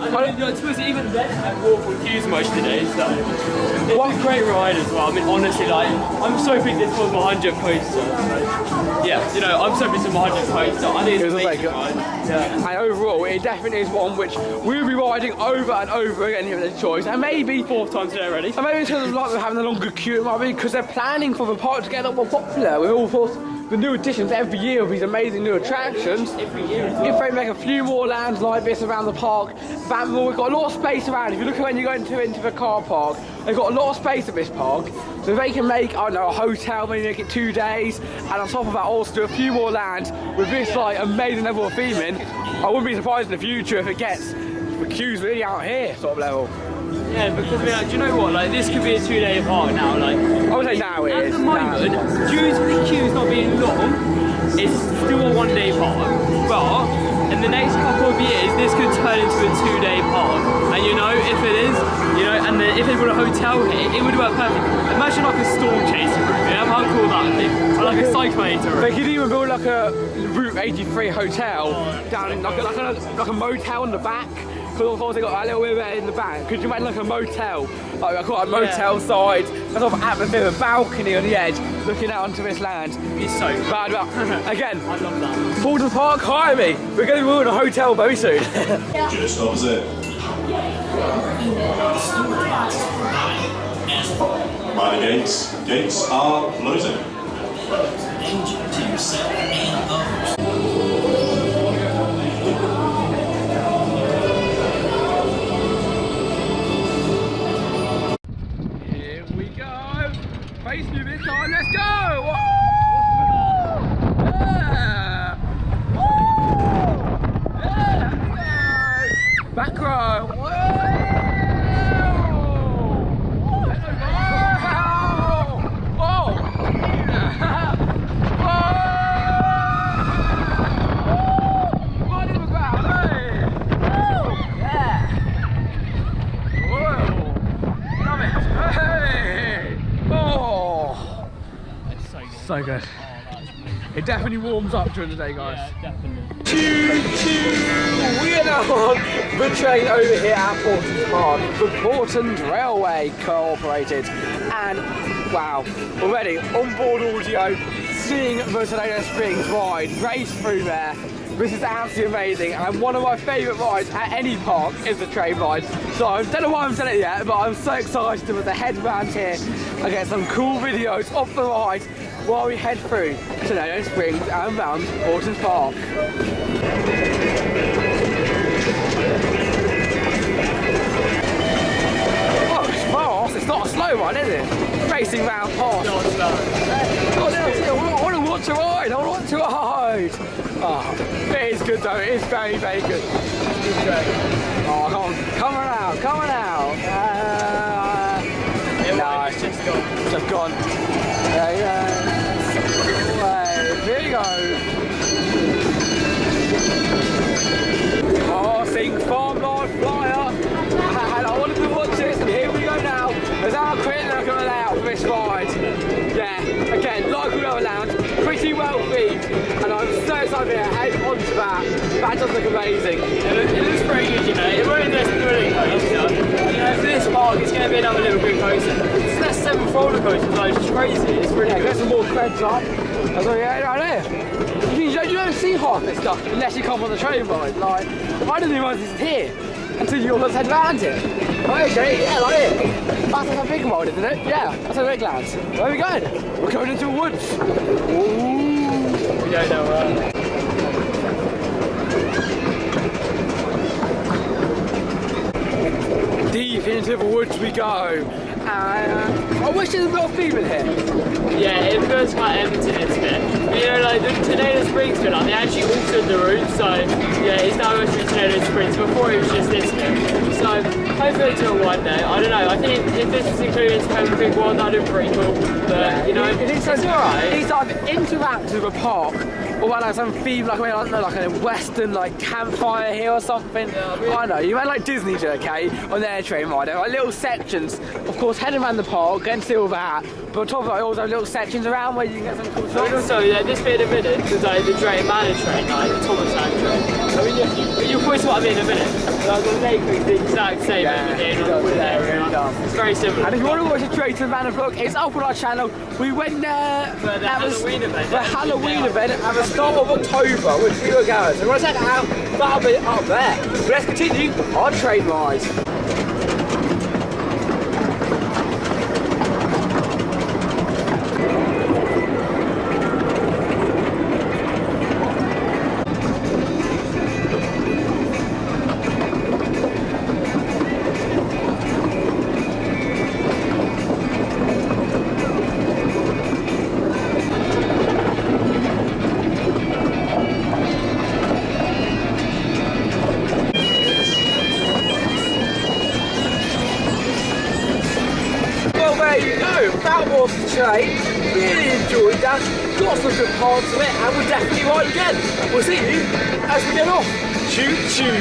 I suppose even then had walkable queues most of the day, so it's a great ride as well. I mean, honestly, like, I'm so pleased this was my 100th coaster. Yeah, you know, I'm so pleased with my 100th coaster. I think it's a amazing ride. Yeah. And overall, it definitely is one which we'll be riding over and over again here at the choice, and maybe 4th time today already. And maybe because of like having a longer queue, it might be because they're planning for the park to get a lot more popular with all sorts. The new additions every year of these amazing new attractions. Every year as well. If they make a few more lands like this around the park, that more, we've got a lot of space around. If you look at when you go into the car park, they've got a lot of space at this park. So they can make, I don't know, a hotel, maybe make it 2 days, and on top of that also do a few more lands with this like amazing level of theming. I wouldn't be surprised in the future if it gets the queues really out here sort of level. Yeah, because I mean, like, do you know what? Like, this could be a 2-day park now. Like, I would say now it is. At the moment, due to the queues not being long, it's still a 1-day park. But in the next couple of years, this could turn into a 2-day park. And you know, if it is, you know, and then if they put a hotel here, it would work perfect. Imagine like a storm chaser room. You know how cool that would be? Or like a cyclonator room. They could even build like a Route 83 hotel down in like a motel in the back. Because of course they got a little bit in the back. Could you imagine like a motel? Like I call it a motel side, a sort of atmosphere, a balcony on the edge, looking out onto this land. It'd be so cool. Bad about again. I love that. Paultons Park, hire me. We're going to be in a hotel very soon. Just opposite. By the gates. Gates are closing. Danger to yourself and others. Face me this time, let's go! Woo! Yeah! Woo! Yeah, let's go! Back row! Woo! Oh! Oh! Right in the ground, hey! Woo! Yeah! Whoa! Love it! Hey! Oh! So good. It definitely warms up during the day, guys. Yeah, definitely. We are now on the train over here at Paultons Park, the Paultons Railway Cooperated, and wow, already on board audio, seeing the Tornado Springs ride race through there. This is absolutely amazing, and one of my favourite rides at any park is the train ride. So I don't know why I'm saying it yet, but I'm so excited to head round here and get some cool videos of the ride while we head through Tornado Springs and round Paultons Park. Oh, it's fast. It's not a slow one, is it? Racing round past. Not slow. I want to watch a ride. I want to watch a ride. Oh, it is good though. It is very, very good. Oh, come on out. Come on out. No, it's just gone. It's just gone. There you go. Here you go. Passing Farmyard Flyer. And I wanted to watch this, and here we go now. There's our quick look at the layout for this ride. Yeah, again, like we were lounge, pretty well themed, and I'm so excited to head onto that. That does look amazing. It looks pretty good, you know. It won't just be a coaster. You know, for this park, it's going to be another little good coaster. It's that 7th roller coaster, though, it's crazy. It's really good. Get some more creds up. That's what right there. You don't see half this stuff unless you come on the train ride. Like, I didn't even realize this is here until you almost head round it. Oh, okay, yeah, like it. That's like a big ride, isn't it? Yeah, that's a big lads. Where are we going? We're going into the woods. Ooh. We don't know where. Deep into the woods we go. I wish there was a bit of theme in here. Yeah, it feels quite empty this bit. But, you know, like the Tornado Springs bit, like, they actually altered the route, so yeah, it's now going to be Tornado Springs. Before it was just this bit. So hopefully do it one day. I don't know. I think if this is included in Peppa Pig World, that'd be pretty cool. But you know, it's alright. It's like interact with a park or like some theme, like I don't know, like a western like campfire here or something. Yeah, really. I know, you meant like Disney, okay, on their train ride. There are like little sections, of course, heading around the park, getting to see all that. But on top of it, I also have little sections around where you can get some cool stuff. Also, yeah, this bit in a minute, because like the Drayton Manor train, like the Thomas Land train. I mean, you'll probably see what I mean in a minute. Like the lake is the exact same over here in the wood area. It's very similar. And if you want to watch a Drayton Manor vlog, it's up on our channel. We went there for the Halloween event. The Halloween event at the start of October with Hugo Garrod. So if you want to check it out, that'll be up there. But let's continue our train ride. Train, really enjoyed that, got some good parts of it, and we'll definitely ride again. We'll see you as we get off. Choo choo!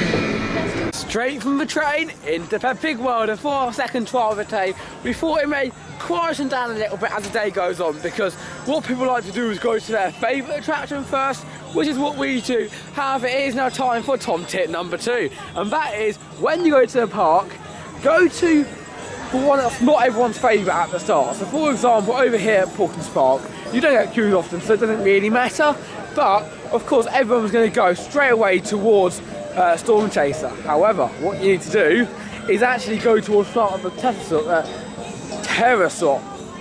Straight from the train into Peppa Pig World, and for our second trial of the day, we thought it may quieten down a little bit as the day goes on, because what people like to do is go to their favourite attraction first, which is what we do. However, it is now time for Tom tip number 2, and that is when you go to the park, go to one that's not everyone's favourite at the start. So for example, over here at Paultons Park, you don't get queued often, so it doesn't really matter. But of course, everyone's going to go straight away towards Storm Chaser. However, what you need to do is actually go towards start of the Pterosaur.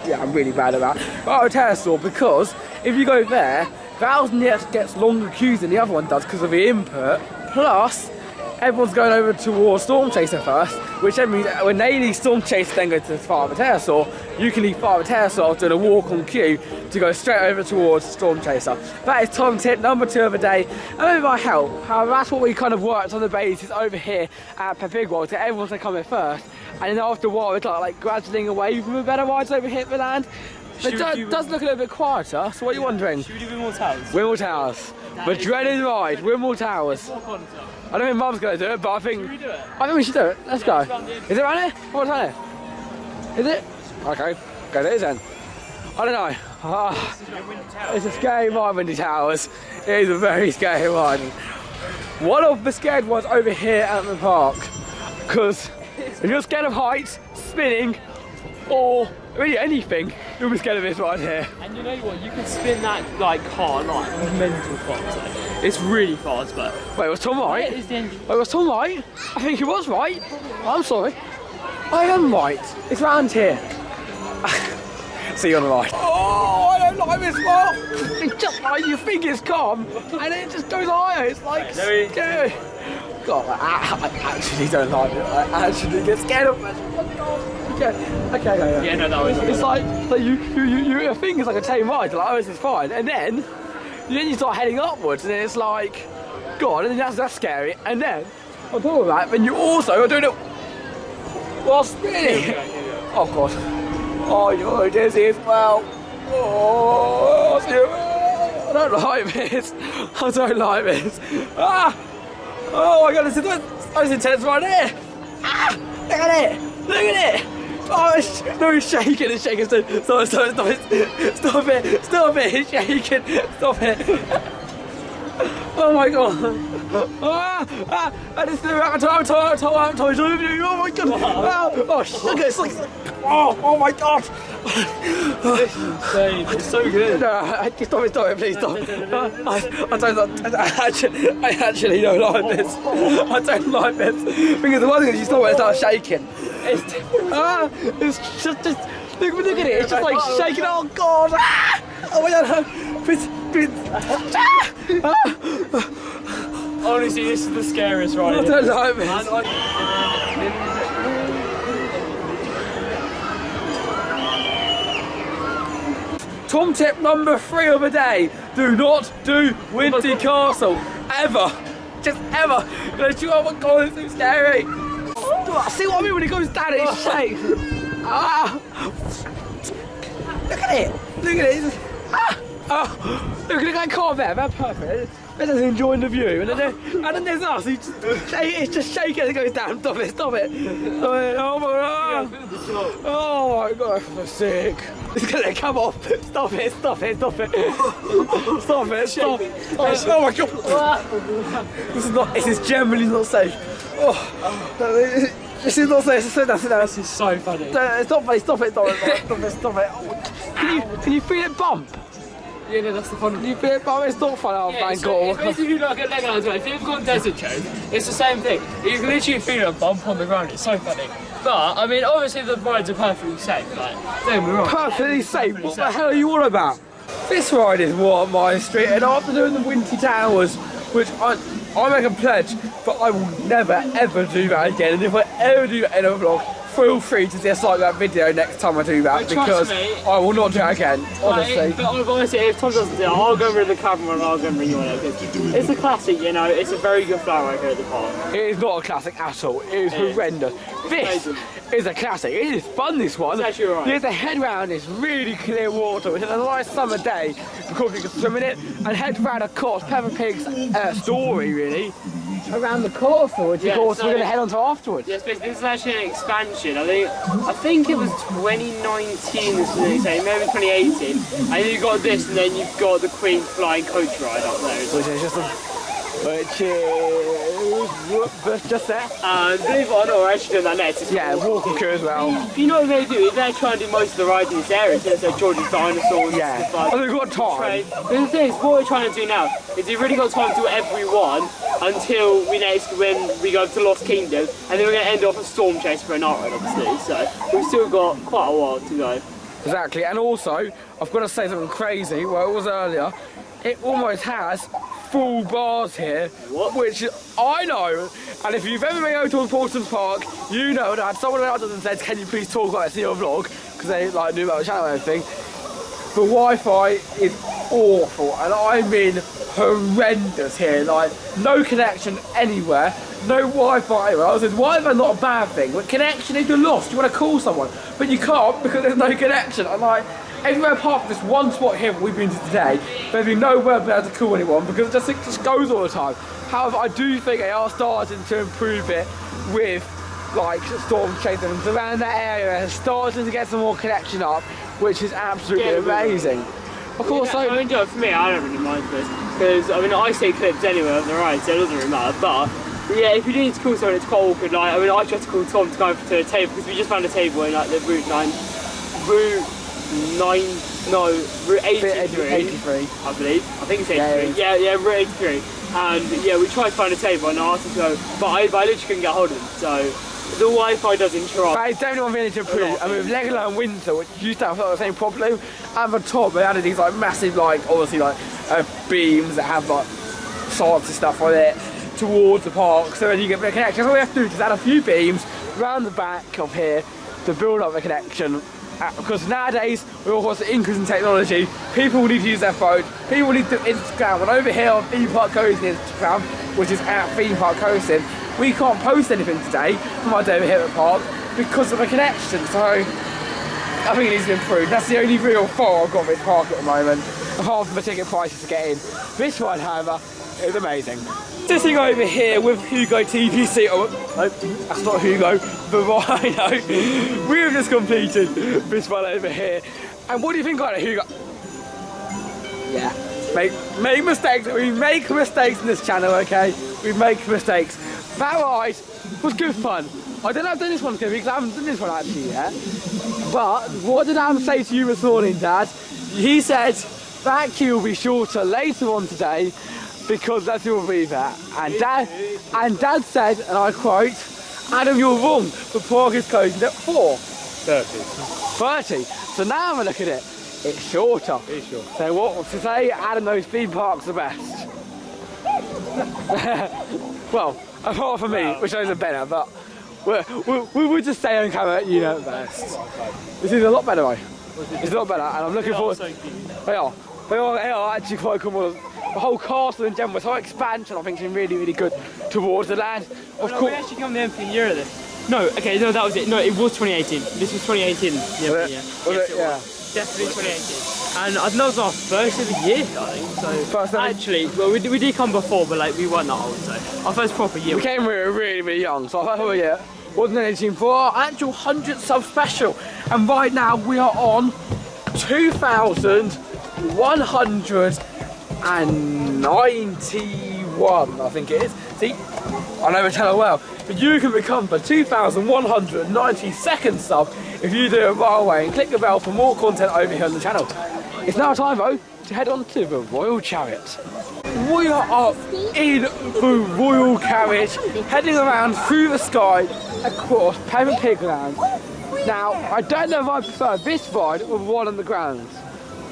Yeah, I'm really bad at that. But Pterosaur, because if you go there, Val's gets longer queues than the other one does because of the input. Plus, everyone's going over towards Storm Chaser first, which then means when they leave Storm Chaser, then go to the Father Pterosaur, you can leave Father Pterosaur doing a walk on cue to go straight over towards Storm Chaser. That is Tom tip number 2 of the day, and maybe might help. However, that's what we kind of worked on the basis over here at Peppa Pig World, so everyone's going to come in first, and then after a while it's like graduating away from the better rides over here at the land. It does look a little bit quieter, so what are you wondering? Should we do Windmill Towers? Windmill Towers. The dreaded ride, Windmill Towers. I don't think Mum's going to do it, but I think... Should we do it? I think we should do it. Let's go. Is it around here? What's around here? Is it? Okay. Go there then. I don't know. It's a scary ride, Windy Towers. It is a very scary ride. One of the scared ones over here at the park. Because if you're scared of heights, spinning, or really anything, you'll be scared of this right here. And you know what? You can spin that like car like mental fast. Like, it's really fast, but wait, was Tom right? It's the engine. Wait, was Tom right? I think he was right. I'm sorry. I am right. It's round here. See you on the right. Oh, I don't like this spot. It's just like you think it's calm, and it just goes higher. It's like scary. God, I actually don't like it. I actually get scared of it. Okay. Yeah, no, that was. It's like you think it's like a tame ride. Like, oh, this is fine, and then you start heading upwards, and then it's like, God, and then that's scary. And then on top of that, then you also are doing it while spinning. Oh God. Oh, you're dizzy as well. Oh, I don't like this. I don't like this. Ah! Oh my God, this is intense right here. Ah! Look at it! Look at it! Oh, it's shaking, it's shaking. Stop it! Stop it! It's shaking. Stop it! Oh my God! And it's I'm tired. Oh my God! Oh, look at it! Oh my God! This is insane. It's so good. No, stop it, please stop. I actually don't like this. I don't like this. Because the one thing is you stop when it starts shaking. It's just look at it. It's just like shaking. Oh God! Oh my God! Honestly, this is the scariest ride. I don't like this. Tom tip number 3 of the day. Do not do Windy Castle. Ever. Just ever. Oh my God, it's so scary. See what I mean when it goes down, it shakes. Look at it. Look at it. Oh, look at that car there, that's perfect. This is enjoying the view. And then there's us, it's just shaking and it goes down. Stop it, stop it. Oh my god. Oh my god, I'm sick. It's gonna come off. Stop it, stop it, stop it. Stop it, stop it. Oh my god. This is generally not safe. Oh. This is not safe. Sit down. This is so funny. It's not funny. Stop it. Stop it. Oh. Can you feel it bump? Yeah, no, that's the fun. Can you feel it bump? It's not funny. Oh, Yeah, thank God. it's basically like a Legoland way. If you've got desert shows, it's the same thing. You can literally feel a bump on the ground. It's so funny. But I mean, obviously the rides are perfectly safe. Like, don't be wrong. Perfectly safe. What the hell are you on about? This ride is more up my street, and after doing the Windmill Towers, which I make a pledge, but I will never ever do that again. And if I ever do that in a vlog, feel free to dislike that video next time I do that, because I will not do that again, honestly. But honestly, if Tom doesn't do it, I'll go bring the camera and I'll go bring you on it. It's a classic, you know, it's a very good flower ride here at the park. It is not a classic at all, it is horrendous. This is a classic, it is fun, this one. It's actually right. You have to head round this really clear water, which is a nice summer day, because you can swim in it, and head round of course Peppa Pig's story, really. Around the Coastin, which of course we're going to head on to afterwards. Yes, but this is actually an expansion. I think it was 2019, maybe 2018. And then you've got this, and then you've got the Queen Flying Coach ride up there. Which is just just there. And believe it or not, we're actually doing that next. Yeah, walking queue as well. You know what they're doing? They're trying to do most of the rides in this area. So there's George's dinosaurs. Yeah. And stuff like We've got time. But the thing is, what we're trying to do now is we've really got time to do every one until when we go to Lost Kingdom, and then we're going to end off a storm chase for an art ride, obviously. So we've still got quite a while to go. Exactly, and also I've got to say something crazy. Well, it was earlier. It almost has full bars here, which I know. And if you've ever been over to Paultons Park, you know that someone else and said, "Can you please talk about this in your vlog?" Because they like knew about the channel and everything. The Wi-Fi is awful, and I mean horrendous here. Like no connection anywhere, no Wi-Fi anywhere. I said Wi-Fi not a bad thing, but connection if you're lost, you want to call someone, but you can't because there's no connection. I'm like, everywhere apart from this one spot here we've been to today, there's been nowhere better to call anyone because it just goes all the time. However, I do think they are starting to improve it with like storm chasing around that area, starting to get some more connection up, which is absolutely amazing. Of course, I mean, for me, I don't really mind this because I mean, I see clips anyway of the ride, so it doesn't really matter. But yeah, if you do need to call someone, it's quite awkward. Like, I mean, I tried to call Tom to go over to the table because we just found a table in like the Route 83, I believe. I think it's 83. Yeah, Route 83. And yeah, we tried to find a table and I asked him to go, but I literally couldn't get hold of him. So the Wi-Fi does interrupt. But it's definitely one thing to improve. I mean, with Legoland Winter, which used to have the same problem, at the top they added these like massive, like obviously like beams that have like swords and stuff on it towards the park, so then you get a connection. So all we have to do is add a few beams around the back of here to build up the connection. Because nowadays, with all sorts of increase in technology, people need to use their phone, people need to Instagram, and over here on Theme Park Coastin Instagram, which is at Theme Park Coastin, we can't post anything today from our day over here at the park because of the connection, so I think it needs to improve. That's the only real fault I've got with this park at the moment, apart from the ticket prices to get in. This one, however, is amazing. Sitting over here with Hugo Du-plessis, oh, no, that's not Hugo, the Rhino. We have just completed this one over here. And what do you think of it, Hugo? Yeah, make mistakes. We make mistakes in this channel, okay? We make mistakes. That ride was good fun. I don't know if I've done this one because I haven't done this one actually yet. But what did Adam say to you this morning, Dad? He said that queue will be shorter later on today, because that's who will be there. And Dad said, and I quote, "Adam, you're wrong. The park is closing at 4:30. So now I'm look at it. It's shorter. It's shorter. So what to say? Adam knows theme parks the best. Well, apart from me, which knows it better, but we would just say on camera, you know it best. This is a lot better, though. It's a lot better, and I'm looking forward. They are actually quite cool. The whole castle in general, this whole expansion I think is really, really good towards the land. Of course. We actually come the empty year of this. No, okay, no, that was it. No, it was 2018. This was 2018. Yeah. Was it? Yeah. Definitely 2018. And I think that was our first of the year, I think. So First ever? actually, well, we did come before, but like we weren't that old. So our first proper year. We came really, really young, so I thought, yeah, wasn't anything for our actual 100th sub special. And right now we are on 2,191, I think it is. See, I know Matella well, but you can become the 2,192nd sub if you do it right away and click the bell for more content over here on the channel. It's now time though to head on to the Royal Chariot. We are up in the Royal Carriage, heading around through the sky across Peppa Pig Land. Now, I don't know if I prefer this ride or the one on the ground.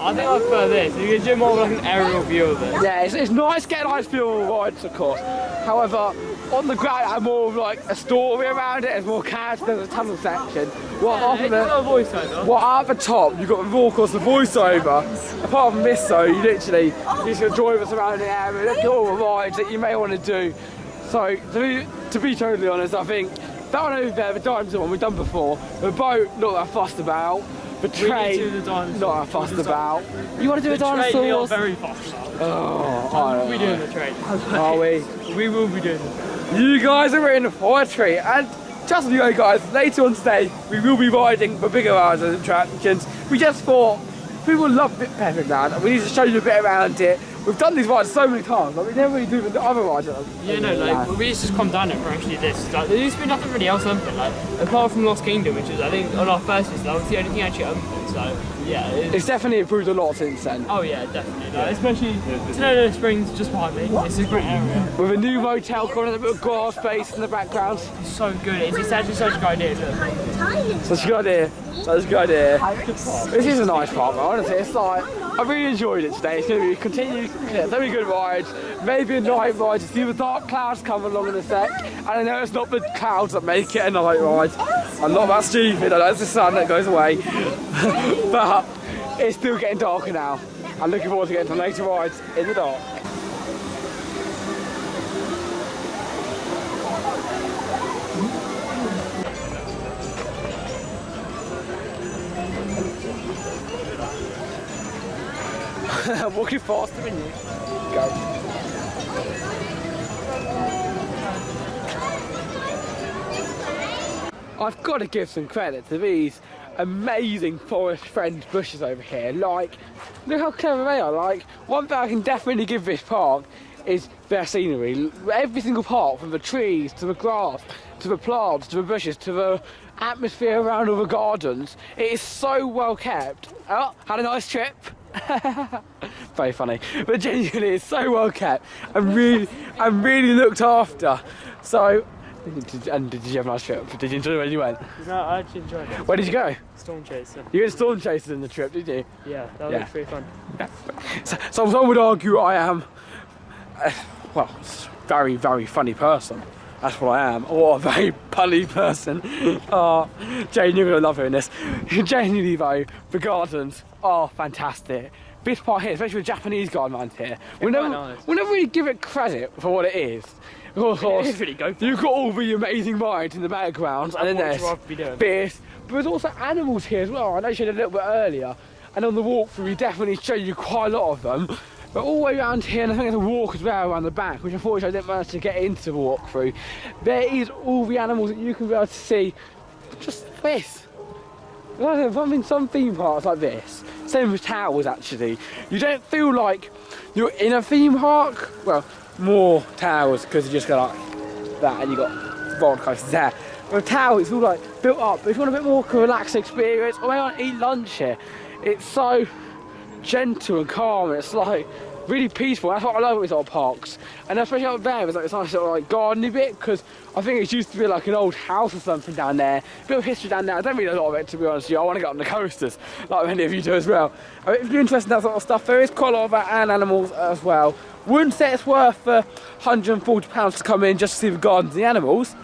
I think I prefer this. You can do more of like an aerial view of it. Yeah, it's nice getting a nice feel of the rides, of course. However, on the ground, I have more of like a story around it. There's more characters. There's a tunnel section. What at the top, you've got the raw course, the voiceover. Apart from this, though, you literally just enjoy the surrounding area. Look at all the rides that you may want to do. So, to be totally honest, I think that one over there, the dinosaur one we've done before. The boat, not that fussed about. The train, not that fussed about. You want to do a dinosaur? We are very fussed about. Oh, We'll be doing the train. Are we? We will be doing the train. You guys are in for a treat, and just so you know, guys, later on today we will be riding the bigger rides and attractions. We just thought people love Peppa Pig Land, and we need to show you a bit around it. We've done these rides so many times, like we never really do the other rides. Yeah, no, like we used to come down here for actually this. Like, there used to be nothing really else open, like apart from Lost Kingdom, which is I think on our first visit, that was the only thing actually open. So yeah, it's definitely improved a lot since then. Oh yeah, definitely. Like, especially Tenerife Springs just behind me. It's a great area. With a new motel corner, a bit of grass space in the background. It's so good. It's actually such a good idea. Such a good idea. Such a good idea. This is a nice park, honestly. It's like I really enjoyed it today. It's going to be continued. Yeah, so many good rides. Maybe a night ride to see the dark clouds come along in a sec. And I know it's not the clouds that make it a night ride. I'm not that stupid. I know it's the sun that goes away. But it's still getting darker now. I'm looking forward to getting some later rides in the dark. I'm walking faster than you. Go. I've got to give some credit to these amazing forest friend bushes over here. Like, look how clever they are. Like, one thing I can definitely give this park is their scenery. Every single part, from the trees to the grass to the plants to the bushes to the atmosphere around all the gardens, it is so well kept. Oh, had a nice trip. Very funny, but genuinely it's so well kept and really looked after. So, and did you have a nice trip? Did you enjoy it when you went? No, I actually enjoyed it. Where did you go? Storm Chaser. You had storm chasers in the trip, did you? Yeah, that was pretty fun. Yeah. So some would argue I am, well, very, very funny person. That's what I am, or a very punny person. Jayden, you're going to love hearing this. Genuinely though, the gardens are fantastic. This part here, especially the Japanese garden around here, we never really give it credit for what it is. Of course, you've got all the amazing rides in the background, and then there's this, but there's also animals here as well. I know you showed a little bit earlier, and on the walkthrough we definitely showed you quite a lot of them. But all the way around here, and I think there's a walk as well around the back, which unfortunately I didn't manage to get into the walkthrough. There is all the animals that you can be able to see. Just this. Some theme parks like this, same with towers actually, you don't feel like you're in a theme park. Well, more towers because you just go like that and you got roller coasters there. But a tower, it's all like built up. But if you want a bit more of a relaxed experience, or maybe I eat lunch here, it's so gentle and calm, and it's like really peaceful. That's what I love with these old parks. And especially up there, there's like this nice sort of like gardeny bit, because I think it used to be like an old house or something down there. A bit of history down there. I don't really know a lot of it, to be honest with you. I want to get on the coasters, like many of you do as well. I mean, if you're interested in that sort of stuff, there is quite a lot of that and animals as well. Wouldn't say it's worth £140 to come in just to see the gardens and the animals.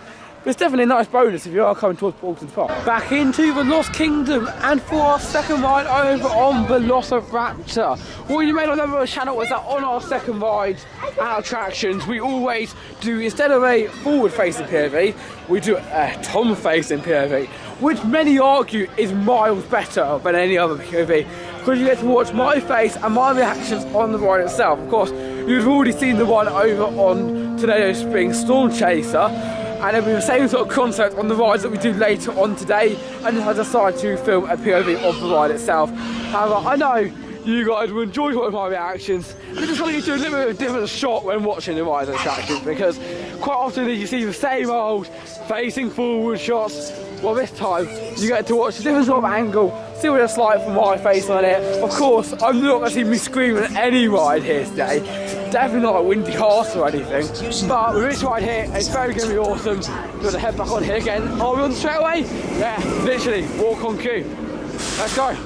But it's definitely a nice bonus if you are coming towards Paultons Park. Back into the Lost Kingdom, and for our second ride over on Velociraptor. What you may not remember on the channel is that on our second ride at attractions, we always do, instead of a forward-facing POV, we do a Tom-facing POV, which many argue is miles better than any other POV. because you get to watch my face and my reactions on the ride itself. Of course, you've already seen the one over on Tornado Springs Storm Chaser, and it'll be the same sort of concept on the rides that we do later on today, and I decided to film a POV of the ride itself. However, I know you guys will enjoy watching my reactions, and I just want to do a little bit of a different shot when watching the rides attractions, because quite often you see the same old facing forward shots. Well, this time you get to watch a different sort of angle, see what it's like from my face on it. Of course, I'm not going to see me screaming at any ride here today. Definitely not a Windy Castle or anything. But with this ride here, it's very going to be awesome. I'm going to head back on here again. Are we on straight away? Yeah, literally, walk on cue. Let's go.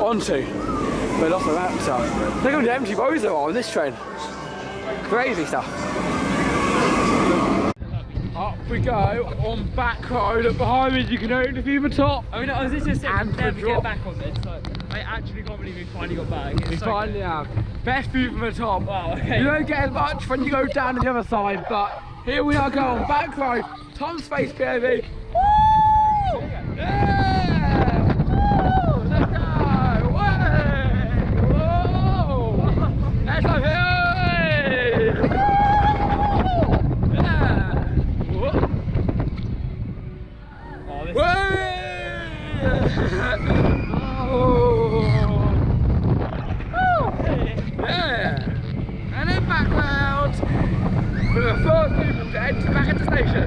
On to Velociraptor. Look how many empty rows there are on this train. Crazy stuff. Up we go on back road. Look behind me, you can only view the top. I mean, I was just saying, and never drop. get back on this. So I actually can't believe we finally got back. We finally have. Best view from the top. Wow, okay. You don't get as much when you go down the other side, but here we are going back road. Tom's face POV. Woo! Yeah! Woo! Let's go! Whoa! Let's go! Hey! Yeah, and then back round for the first people to enter back at the station.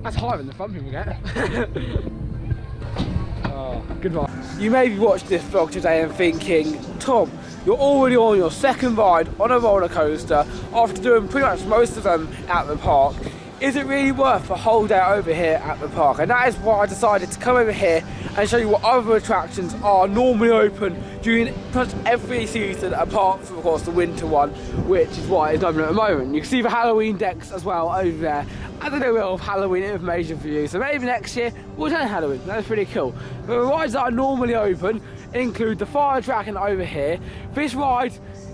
That's higher than the fun people get. Oh, goodbye. You maybe watched this vlog today and thinking, Tom, you're already on your second ride on a roller coaster after doing pretty much most of them at the park. Is it really worth a whole day over here at the park? And that is why I decided to come over here and show you what other attractions are normally open during pretty much every season, apart from, of course, the winter one, which is why it's open at the moment. You can see the Halloween decks as well over there. I don't know of Halloween information for you, so maybe next year we'll do Halloween. That's pretty cool. But the rides that are normally open include the Fire Dragon over here. This ride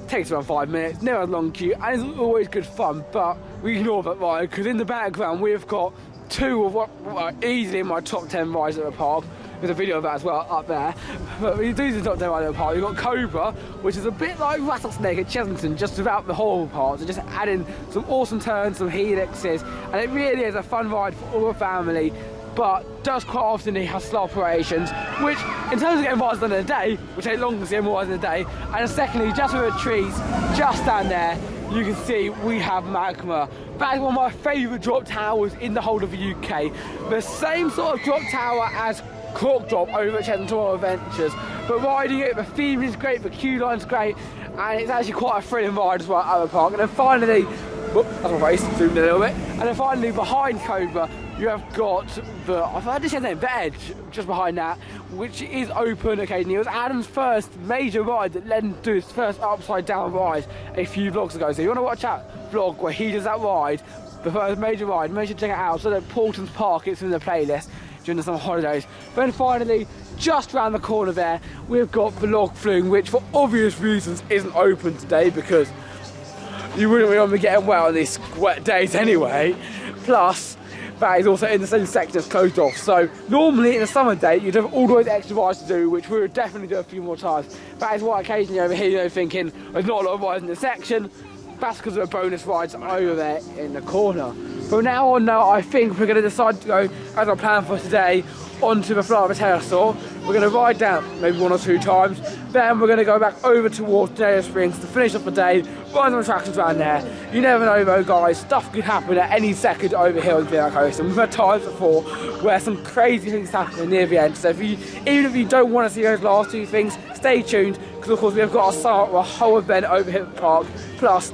takes around 5 minutes, never a long queue, and it's always good fun, but we ignore that ride because in the background we've got two of what are easily in my top 10 rides at the park. There's a video of that as well up there. But when you do the top 10 rides at the park, you've got Cobra, which is a bit like Rattlesnake at Chesington, just without the horrible parts, and just adding some awesome turns, some helixes, and it really is a fun ride for all the family. But does quite often have slow operations, which in terms of getting rides done in a day, will take longer to get more rides in a day. And secondly, just with the trees, just down there, you can see we have Magma. That is one of my favourite drop towers in the whole of the UK. The same sort of drop tower as Cork Drop over at Chesington Adventures, but riding it, the theme is great, the queue line's great, and it's actually quite a thrilling ride as well at the park. And then finally, whoop, that's my face, zoomed in a little bit. And then finally, behind Cobra, you have got the, I've heard this name, the Edge, just behind that, which is open occasionally. It was Adam's first major ride that led him to his first upside down ride a few vlogs ago. So if you want to watch that vlog where he does that ride, the first major ride, make sure to check it out. So that Paultons Park, it's in the playlist during the summer holidays. Then finally, just around the corner there, we've got the Log Flume, which for obvious reasons isn't open today because you wouldn't really want to be getting wet on these wet days anyway. Plus, that is also in the same section as closed off. So normally in a summer day, you'd have all those extra rides to do, which we would definitely do a few more times. That is why occasionally over here, you know, thinking there's not a lot of rides in this section. That's because of the bonus rides over there in the corner. From now on now, I think we're going to decide to go, as our plan for today, onto the Florida Pterosaur. We're going to ride down maybe 1 or 2 times. Then we're going to go back over towards Tornado Springs to finish off the day, ride some attractions around there. You never know though, guys, stuff could happen at any second over here on the Coastin. We've had times before where some crazy things happen near the end. So if you, even if you don't want to see those last 2 things, stay tuned, because of course we have got a whole event over here at the park. Plus,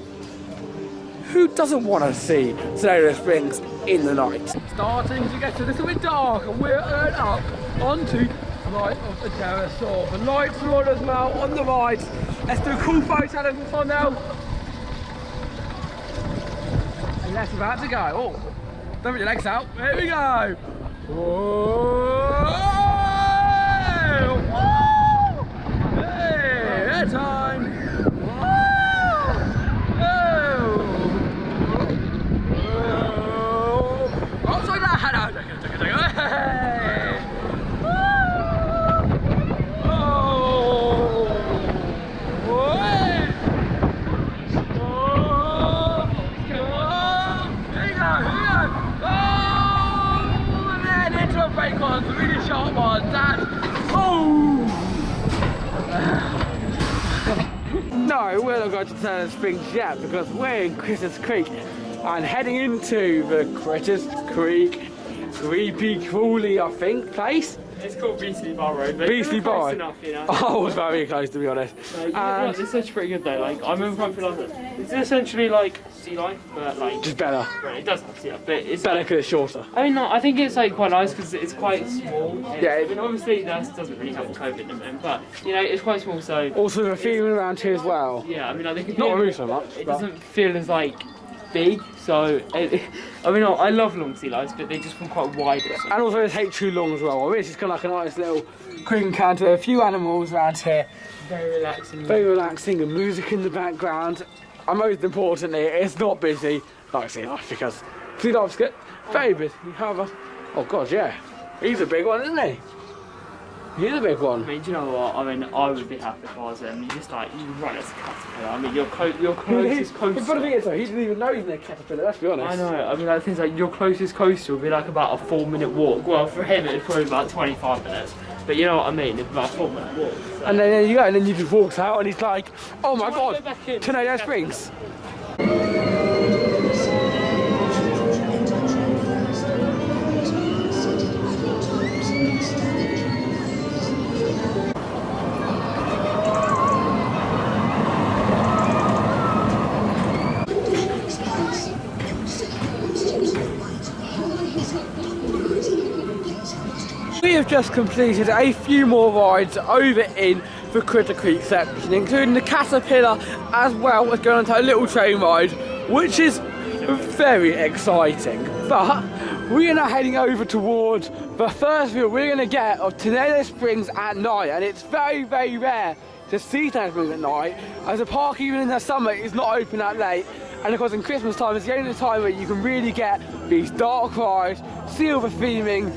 who doesn't want to see Tornado Springs in the night? Starting to get a little bit dark, and we're up onto the ride of the Pterosaur. The lights are on as well on the ride. Let's do a cool photo of this one now. And that's about to go. Oh, don't put your legs out. Here we go. Whoa! Whoa! Hey, that time. No, we're not going to Tenor Springs yet because we're in Critters Creek and heading into the Critters Creek creepy crawly, I think, place. It's called Beastly Bar Road, but Beastly Bar. close enough, you know. I was very close, to be honest. It's actually pretty good though. Like I remember coming from London. It's essentially like sea life, but like Just better. well, it does have sea life, but it's Better like, because it's shorter. I mean, no, I think it's like quite nice because it's quite small. Yeah. I mean, obviously that doesn't really help with COVID at the moment, but you know, it's quite small, so. Also, the feeling around here as well. Yeah, I mean, I think it Not really so much. It but- doesn't feel as like big, so I mean, I love long sea lives, but they just feel quite wide. And also they take too long as well. I mean, it's just kind of like a nice little creek encounter with a few animals around here. Very relaxing. Very relaxing and music in the background. And most importantly, it's not busy like sea life because sea life's good. Very busy. However, oh god, yeah. He's a big one, isn't he? He's a big one. I mean, do you know what? I mean, I would be happy if I was him. You just like, you run as a caterpillar. I mean, your closest coaster. The funny thing is though, he didn't even know he's in a caterpillar, let's be honest. I know, I mean, like, things like your closest coaster would be like about a 4-minute walk. Well, for him, it'd probably be about 25 minutes. But you know what I mean? It's about a 4-minute walk. So. And then there you go, and then you just walks out and he's like, oh my Do you wanna god, go back in? Tornado Springs. We have just completed a few more rides over in the Critter Creek section, including the Caterpillar as well as going on to a little train ride, which is very exciting. But we are now heading over towards the first view we're going to get of Tornado Springs at night, and it's very, very rare to see Tornado Springs at night, as the park even in the summer is not open that late. And of course in Christmas time is the only time where you can really get these dark rides, silver theming,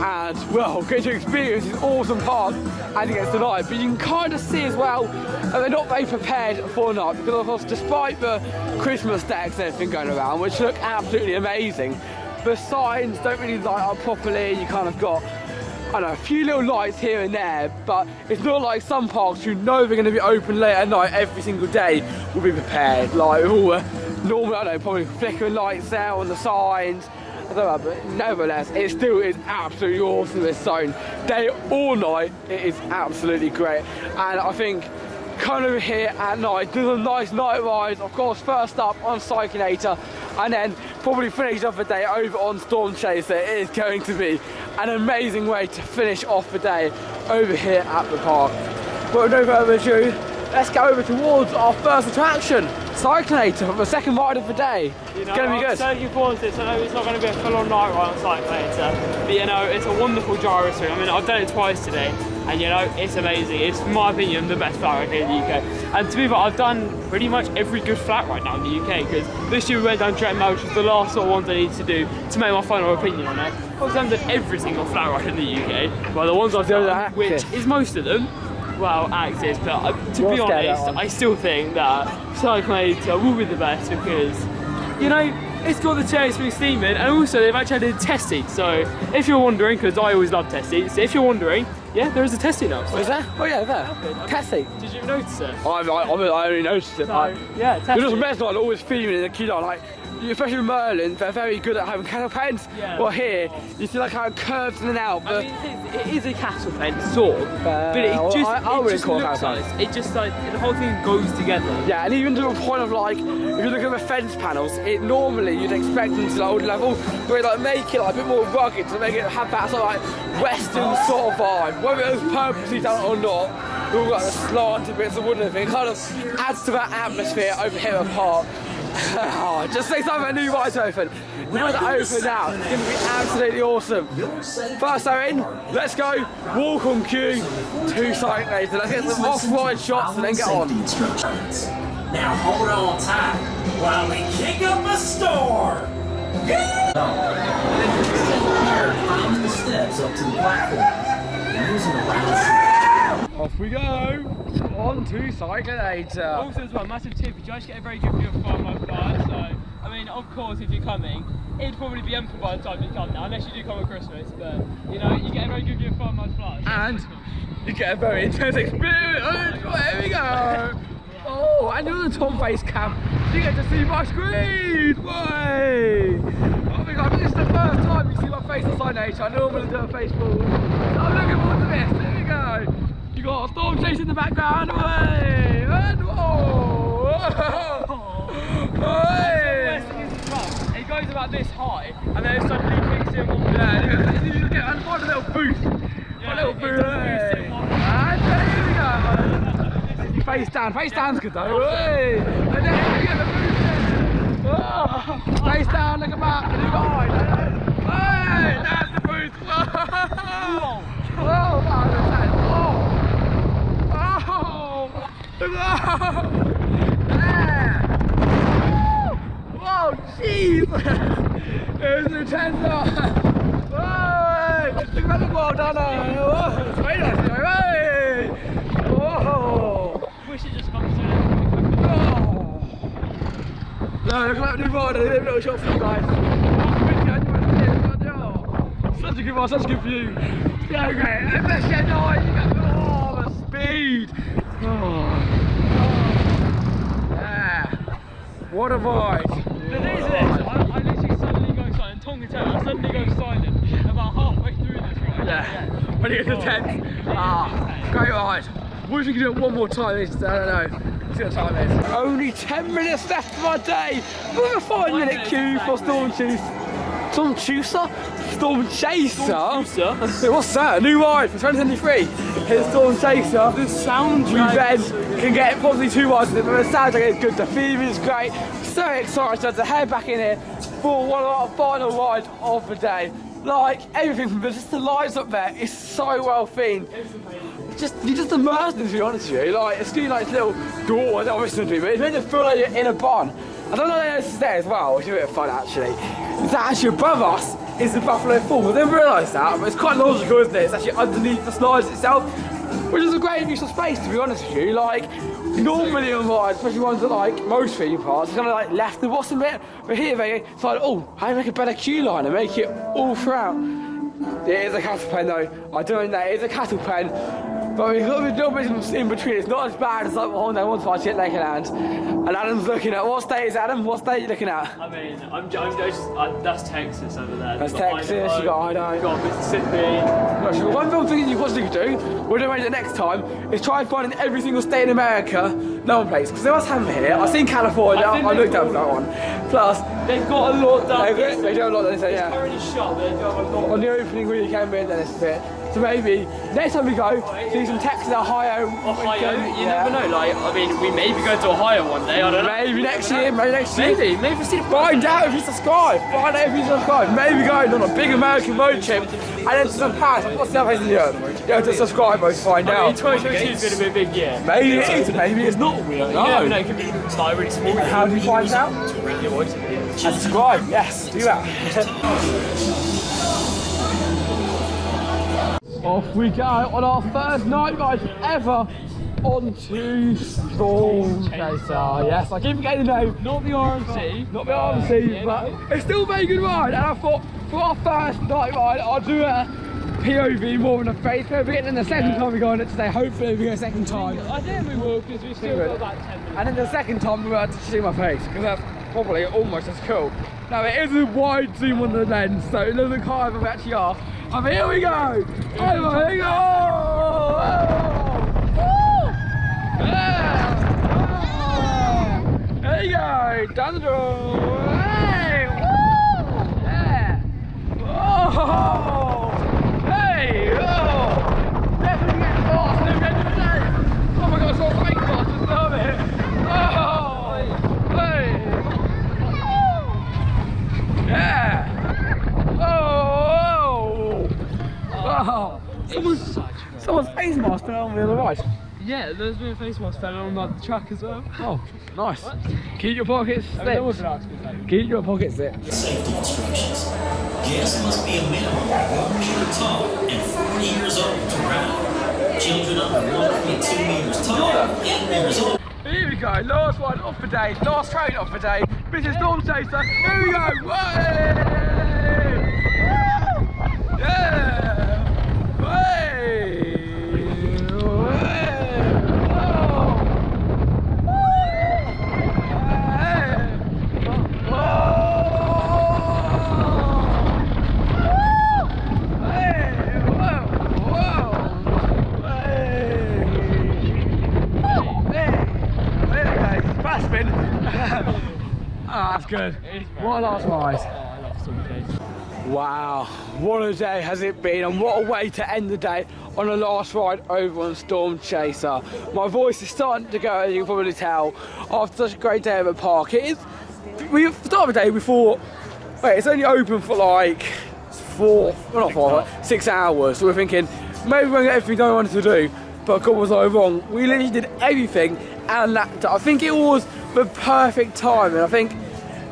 and well, get to experience this awesome park as it gets to night. But you can kind of see as well that they're not very prepared for night, because of course despite the Christmas decks and everything going around, which look absolutely amazing, the signs don't really light up properly. You kind of got, I don't know, a few little lights here and there, but it's not like some parks you know they're going to be open late at night every single day will be prepared. Like with all the normal, I don't know, probably flickering lights there on the signs. I don't know, but nevertheless, it still is absolutely awesome, this zone. Day or night, it is absolutely great. And I think coming over here at night, do a nice night ride, of course, first up on Cyclonator, and then probably finish off the day over on Storm Chaser. It is going to be an amazing way to finish off the day over here at the park. But with no further ado, let's go over towards our first attraction, Cyclonator, the second ride of the day. You know, it's going to be good. I'm so looking forward to this. I know it's not going to be a full-on night ride on Cyclonator, but you know, it's a wonderful gyro swing. I mean, I've done it twice today, and you know, it's amazing. It's, in my opinion, the best flat ride here in the UK. And to be fair, I've done pretty much every good flat ride now in the UK, because this year we went down Trent, which was the last sort of ones I needed to do to make my final opinion on it. I've done every single flat ride in the UK. Well, the ones I've done, which is most of them, well, Axis, but to be honest, I still think that Cyclonator will be the best because, you know, it's got the cherry spring steaming, and also they've actually added a test seat. So if you're wondering, because I always love test seats, if you're wondering, yeah, there is a test seat now. So. Is there? Oh yeah, there. Test seat. Did you notice it? I only noticed it. So, yeah, test You're seat. just like always feeling in the kilo, like, especially with Merlin, they're very good at having cattle pens. Yeah. Well, here, you see like how it curves in and out. But I mean, it is a cattle pen, sort of, but it just, I it wouldn't just call it looks cattle nice. pen. It just like, the whole thing goes together. yeah, and even to a point of like, if you look at the fence panels, it normally you'd expect them to like old level, where they like make it like a bit more rugged to make it have that sort of like western sort of vibe. Whether it was purposely done or not, we've got the slanted bits of wood and everything. It kind of adds to that atmosphere over here at Park. Oh, just say something new ride's open. We're going to open now. It's going to be absolutely awesome. First they're in, let's go. Walk on cue to Cyclonator. Let's get some off-ride shots and then get on. Now hold on tight while we kick up a storm. Climbing the steps up to the platform. Using the round. Off we go. On to Cyclonator. Also as well, massive tip, you guys get a very good view of Farm Life Flyer, so, I mean, of course, if you're coming, it'd probably be empty by the time you come now, unless you do come at Christmas, but, you know, you get a very good view of Farm Life Flyer. And you get a very intense experience. Oh, here we go. and you're on the Tom face cam, you get to see my screen! Way! Oh my god, this is the first time you see my face on Sign Nature. I normally do a face forward. So I'm looking forward to this. There we go. You got a storm chase in the background. Way! And whoa! Way! It goes about this high, and then it suddenly kicks in one. Yeah, you get and find a little boost. Yeah, a little boost. it boosts in one. And there we go. Face down's good though. Hey. And then you get the boost in. Oh. Face down, look at that. And you got hey, that's the boost. Whoa. Whoa, that was intense. Oh. Yeah. Whoa, jeez. It was intense. Hey. Look at the ball down there. Oh, it's very nice. Hey. Whoa. Wish it just comes to No, look at that new board, a little shot for you guys. Such a good one, such a good view. So great, and bless you, nice, you got the speed. Oh. Yeah. What a ride. The thing is this, I literally suddenly go silent, and Tom can tell, I suddenly go silent about halfway through this ride. Yeah, when it gets intense. Great ride. Wish we could do it one more time, I don't know. See what time it is. Only 10 minutes left of our day. We're a 5-minute queue for Storm Chaser. Storm Chaser? Storm Chaser? What's that? A new ride for 2023. Here's Storm Chaser. The sound we then can get probably 2 rides, but the soundtrack is good. The theme is great. So excited to head back in here for one of our final rides of the day. Like everything from just the lights up there is so well themed. You're just immersed in it, to be honest with you. Like, it's got like this little door, obviously, but it's meant to feel like you're in a barn. I don't know if this is there as well, which is a bit of fun actually. It's actually above us is the Buffalo Falls. I didn't realise that, but it's quite logical, isn't it? It's actually underneath the slides itself, which is a great use of space, to be honest with you. Like, normally on rides, especially ones that like most theme parks, it's kind of like left the bottom bit, but here they decided, oh, how do you make a better queue line and make it all throughout? It is a cattle pen though, I do know it is a cattle pen. But we've got a little bit in between. It's not as bad as like on one side, shit Lakeland. And Adam's looking at what state is Adam? What state are you looking at? I mean, that's Texas over there. That's Texas. You got Idaho. You got Mississippi. No, one thing you possibly could do, we're doing it next time, is try and find in every single state in America no one place. Because they must have them here. I've seen California. I looked up that one. Plus, they've got a lot done. They do a lot. They say, yeah. It's currently shut, but they do have a lot. On the opening weekend, we're in this bit. So maybe next time we go, see some Texas, Ohio. You never know. Like, I mean, we maybe go to Ohio one day. I don't know. Maybe next year. Maybe next year. Maybe we see the Find out if you subscribe. Find out if you subscribe. Maybe going on a big American road trip and then to some Paris. What's the other place in the earth? You have to subscribe and find out. 2022 is going to be a big year. Maybe it is. Maybe it's not. We don't know. No, it could be like really small. How do you find out? And subscribe. Yes, do that. Off we go on our first night ride ever onto Storm Chaser. Yes, I keep forgetting the name. Not the RMC. Not the RMC, but it's still a very good ride. And I thought for our first night ride, I'll do a POV more than a face. Maybe getting the second time we go on it today. Hopefully we go a second time. I think we will because we've still got about 10 minutes. And then the second time we were to see my face because that's probably almost as cool. Now it is a wide zoom on the lens, so it doesn't higher than we actually are. And here we go! Here we go! Yeah! There you go! Down the door! Hey! Woo! Yeah! Oh! Hey! Oh! Definitely getting fast! New end of the day! Oh my god, it's all fake fast! Just love it! Oh! Hey! Yeah! Oh! Someone's face mask fell on the other right. Yeah, there's been a face mask fell on the track as well. Oh, nice. What? Keep your pockets zipped. Keep your pockets zipped. Safety instructions. Guests must be a minimum of 1 meter tall and 40 years old to ride. Children under 1.2 meters tall, 8 meters old. Here we go, last one off the day, last train off the day. This is Storm Chaser. Here we go. Way! Yeah! Way! Way! Oh! That's good. What a last ride. I love Storm Chase. Wow, what a day has it been, and what a way to end the day on a last ride over on Storm Chaser. My voice is starting to go, as you can probably tell, after such a great day at the park. It is, we started the day before, wait, it's only open for like 6 hours, so we're thinking, maybe we're going to get everything I wanted to do, but God was I wrong. We literally did everything and lapped it. I think it was the perfect time, and I think,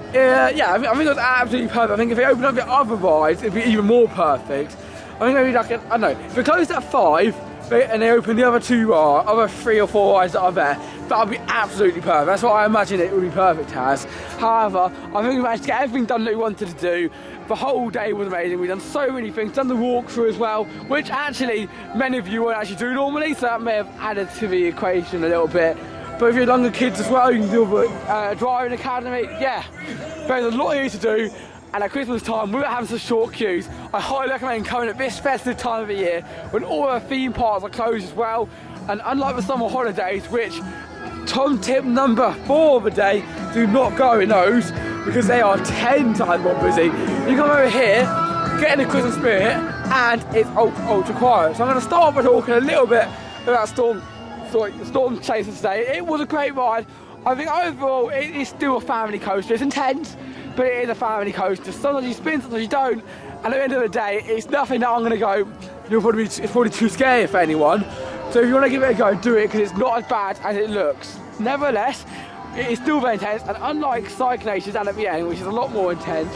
I think it was absolutely perfect. I think if they opened up the other rides, it'd be even more perfect. I think maybe like, I don't know, if it closed at 5 and they opened the other 3 or 4 rides that are there, that would be absolutely perfect. That's what I imagine it would be perfect as. However, I think we managed to get everything done that we wanted to do. The whole day was amazing. We've done so many things, done the walkthrough as well, which actually many of you won't actually do normally, so that may have added to the equation a little bit. But if you're younger kids as well, you can do the driving academy. Yeah, there's a lot here to do. And at Christmas time, without having such short queues, I highly recommend coming at this festive time of the year when all our theme parks are closed as well. And unlike the summer holidays, which Tom tip number 4 of the day, do not go in those because they are 10 times more busy. You come over here, get in the Christmas spirit, and it's ultra quiet. So I'm going to start by talking a little bit about Storm Chaser today. It was a great ride. I think overall it is still a family coaster. It's intense, but it is a family coaster. Sometimes you spin, sometimes you don't. And at the end of the day, it's nothing that I'm going to go, it's probably too scary for anyone. So if you want to give it a go, do it, because it's not as bad as it looks. Nevertheless, it is still very intense, and unlike Cyclinations down at the end, which is a lot more intense,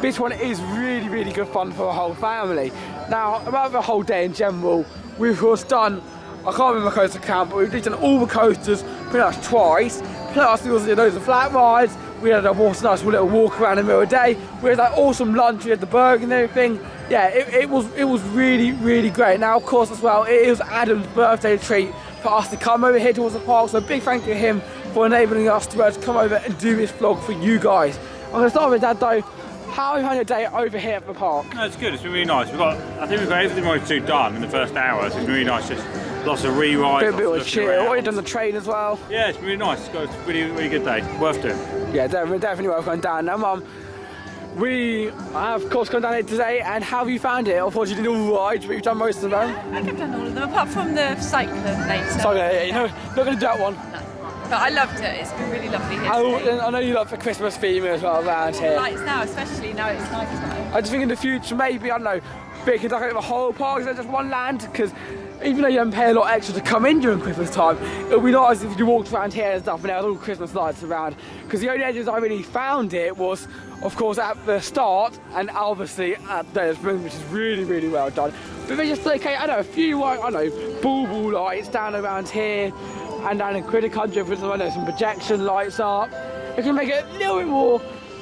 this one is really, really good fun for the whole family. Now, about the whole day in general, we've of course done, I can't remember my coaster count, but we've done all the coasters pretty much twice. Plus, we also did loads of flat rides. We had a nice little walk around in the middle of the day. We had that awesome lunch. We had the burger and everything. Yeah, it was really, really great. Now, of course, as well, it was Adam's birthday treat for us to come over here towards the park. So, a big thank you to him for enabling us to come over and do this vlog for you guys. I'm going to start with Dad though. How have you had your day over here at the park? No, it's good. It's been really nice. I think we've got everything we wanted to do done in the first hour. So it's been really nice. Just lots of re-rides. Bit of chill. We've done the train as well. Yeah, it's been really nice. It's a really, really good day. Worth doing. Yeah, definitely worth going down. Now, Mum, we have of course gone down here today, and how have you found it? Unfortunately, you did all the rides, but you've done most of them. I think I've done all of them, apart from the cycling later. Sorry, not going to do that one. No. But I loved it. It's been really lovely here I know you love the Christmas theme as well around here. Lights now, especially now it's night time. I just think in the future, maybe, I don't know, we could the whole park instead of just one land, because even though you don't pay a lot extra to come in during Christmas time, it would be nice if you walked around here and stuff and there was all Christmas lights around. Because the only edges I really found it was, of course, at the start and obviously at the spring, which is really, really well done. But they just like, I don't know, a few, I don't know, ball lights down around here and down in Critter Country with some projection lights up. It can make it a little bit more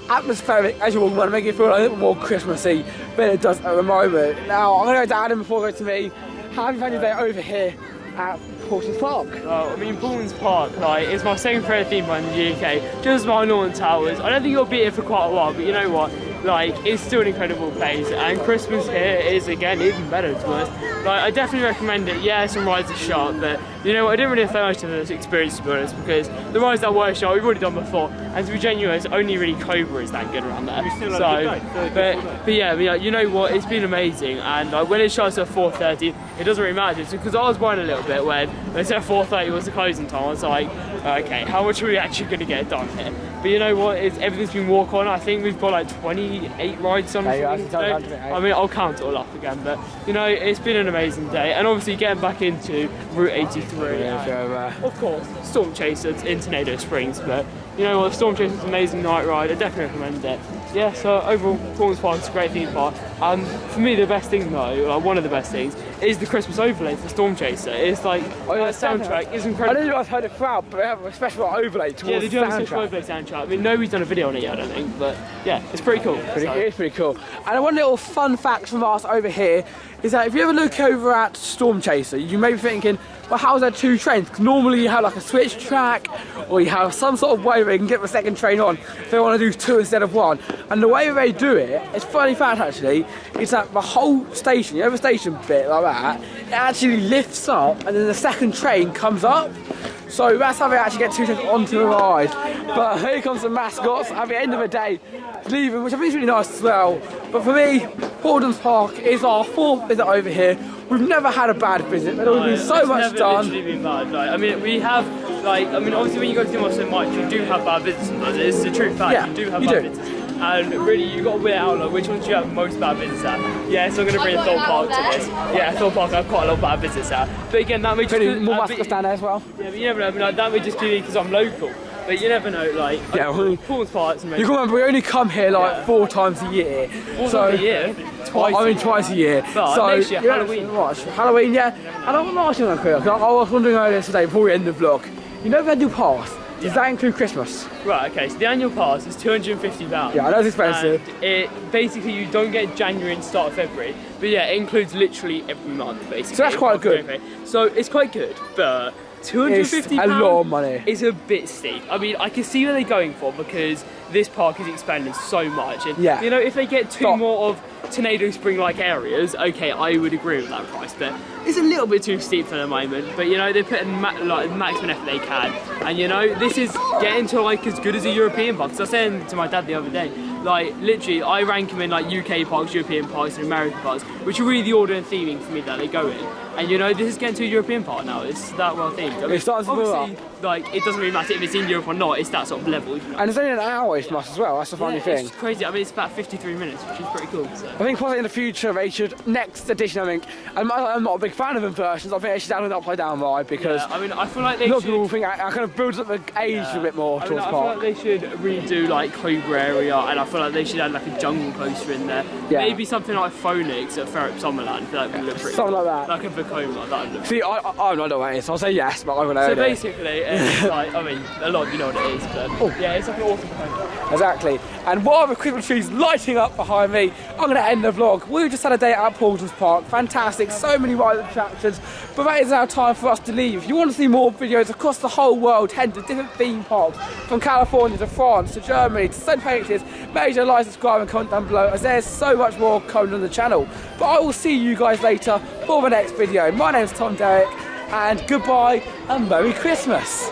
atmospheric, as you want to make it feel a little more Christmassy than it does at the moment. Now, I'm going to go to Adam before I go to me. How have you found your day over here at Paultons Park? Well, I mean, Paultons Park, like, is my second favourite theme park in the UK, just as my Windmill Towers. I don't think it'll be here for quite a while, but you know what? Like, it's still an incredible place, and Christmas here is, again, even better, to be honest. Like, I definitely recommend it. Yeah, some rides are short, but you know what? I didn't really have much of this experience, to be honest, because the rides that were short, we've already done before, and to be genuine, only really Cobra is that good around there. But yeah, you know what? It's been amazing, and like, when it shuts at 4:30, it doesn't really matter, because I was worried a little bit when they said 4:30 was the closing time. I was like, okay, how much are we actually going to get done here? But you know what? Everything's been walk on. I think we've got like 28 rides on. I mean, I'll count it all up again, but you know, it's been an amazing day, and obviously getting back into Route 83. Of course, Storm Chaser in Tornado Springs, but you know what? Storm Chaser is an amazing night ride. I definitely recommend it. Yeah, so overall, Paultons Park is a great theme park. For me, the best thing though, one of the best things, is the Christmas overlay for Storm Chaser. It's like, the soundtrack is incredible. I don't know if I've heard it throughout, but they have a special overlay towards the soundtrack. Yeah, they do have a special overlay soundtrack. I mean, nobody's done a video on it yet, I don't think, but yeah, it's pretty cool. It is pretty cool. And one little fun fact from us over here is that if you ever look over at Storm Chaser, you may be thinking, well, how is there 2 trains? Because normally you have like a switch track, or you have some sort of way where you can get the second train on if they want to do 2 instead of 1. And the way they do it, it's funny fact actually, is that the whole station, you have a station bit like that, it actually lifts up and then the second train comes up. So that's how they actually get 2 tickets onto the ride. But here comes the mascots at the end of the day, leaving, which I think is really nice as well. But for me, Paultons Park is our 4th visit over here. We've never had a bad visit. There's always been so much done. Literally been bad. Like, I mean, we have, like, I mean, obviously when you go to the so much, you do have bad visits sometimes. It's the true fact. Yeah, you do have you bad do. visits. And really, you've got to weigh it out, like, which ones do you have most bad visits at? Yeah, so I'm going to bring Thorpe Park to this. Yeah, Thorpe Park I have quite a lot of bad visits at. But again, that may just Pretty more mascots down there as well. Yeah, but you never know. I mean, like, that may just be because I'm local. But you never know, like, yeah, Paultons Park's amazing. You can remember we only come here like 4 times a year. 4 times a year? Twice. I mean twice a year. But so next year, Halloween. Watch. Halloween, yeah. And I'm not asking that quick. I was wondering earlier today before we end the vlog. You know the annual pass? Does that include Christmas? Right, okay, so the annual pass is £250. Yeah, I know it's expensive. And it basically you don't get January and start of February. But yeah, it includes literally every month basically. So that's quite good. So it's quite good, but £250 it's a lot of money. Is a bit steep. I mean, I can see where they're going for because this park is expanding so much. And yeah. You know, if they get 2 more of Tornado Spring-like areas, okay, I would agree with that price. But it's a little bit too steep for the moment. But you know, they're putting like maximum effort they can. And you know, this is getting to like as good as a European park. So I was saying to my dad the other day, like literally, I rank them in like UK parks, European parks, and American parks, which are really the order and theming for me that they go in. And you know, this is getting to a European park now. It's that well themed. I mean, it's starting to move up. Like, it doesn't really matter if it's in Europe or not. It's that sort of level. You know? And it's only an hour away from us as well. That's the funny thing. It's crazy. I mean, it's about 53 minutes, which is pretty cool. So. I think possibly in the future they should, next edition, I think, I'm not a big fan of inversions. I think they should add an upside down ride because I mean, I feel like they a lot of should. people think I kind of builds up the age a bit more towards the park. I feel like they should redo like Cobra area, and I feel like they should add like a jungle coaster in there. Yeah. Maybe something like Phoenix at Ferret Summerland. I feel like would look pretty. Something like that. Like a Vekoma, that would look. See, I don't know what it is, so I'll say yes, but I'm gonna. So basically, it's like, I mean, a lot of you know what it is, but yeah, it's like an awesome Vekoma. Exactly. And while the Christmas trees lighting up behind me, I'm going to end the vlog. We just had a day at Paultons Park. Fantastic, so many rides and attractions. But that is now time for us to leave. If you want to see more videos across the whole world, head to different theme parks, from California to France to Germany to St. Patrick's, make sure to like, subscribe and comment down below, as there's so much more coming on the channel. But I will see you guys later for the next video. My name's Derrick, and goodbye and Merry Christmas.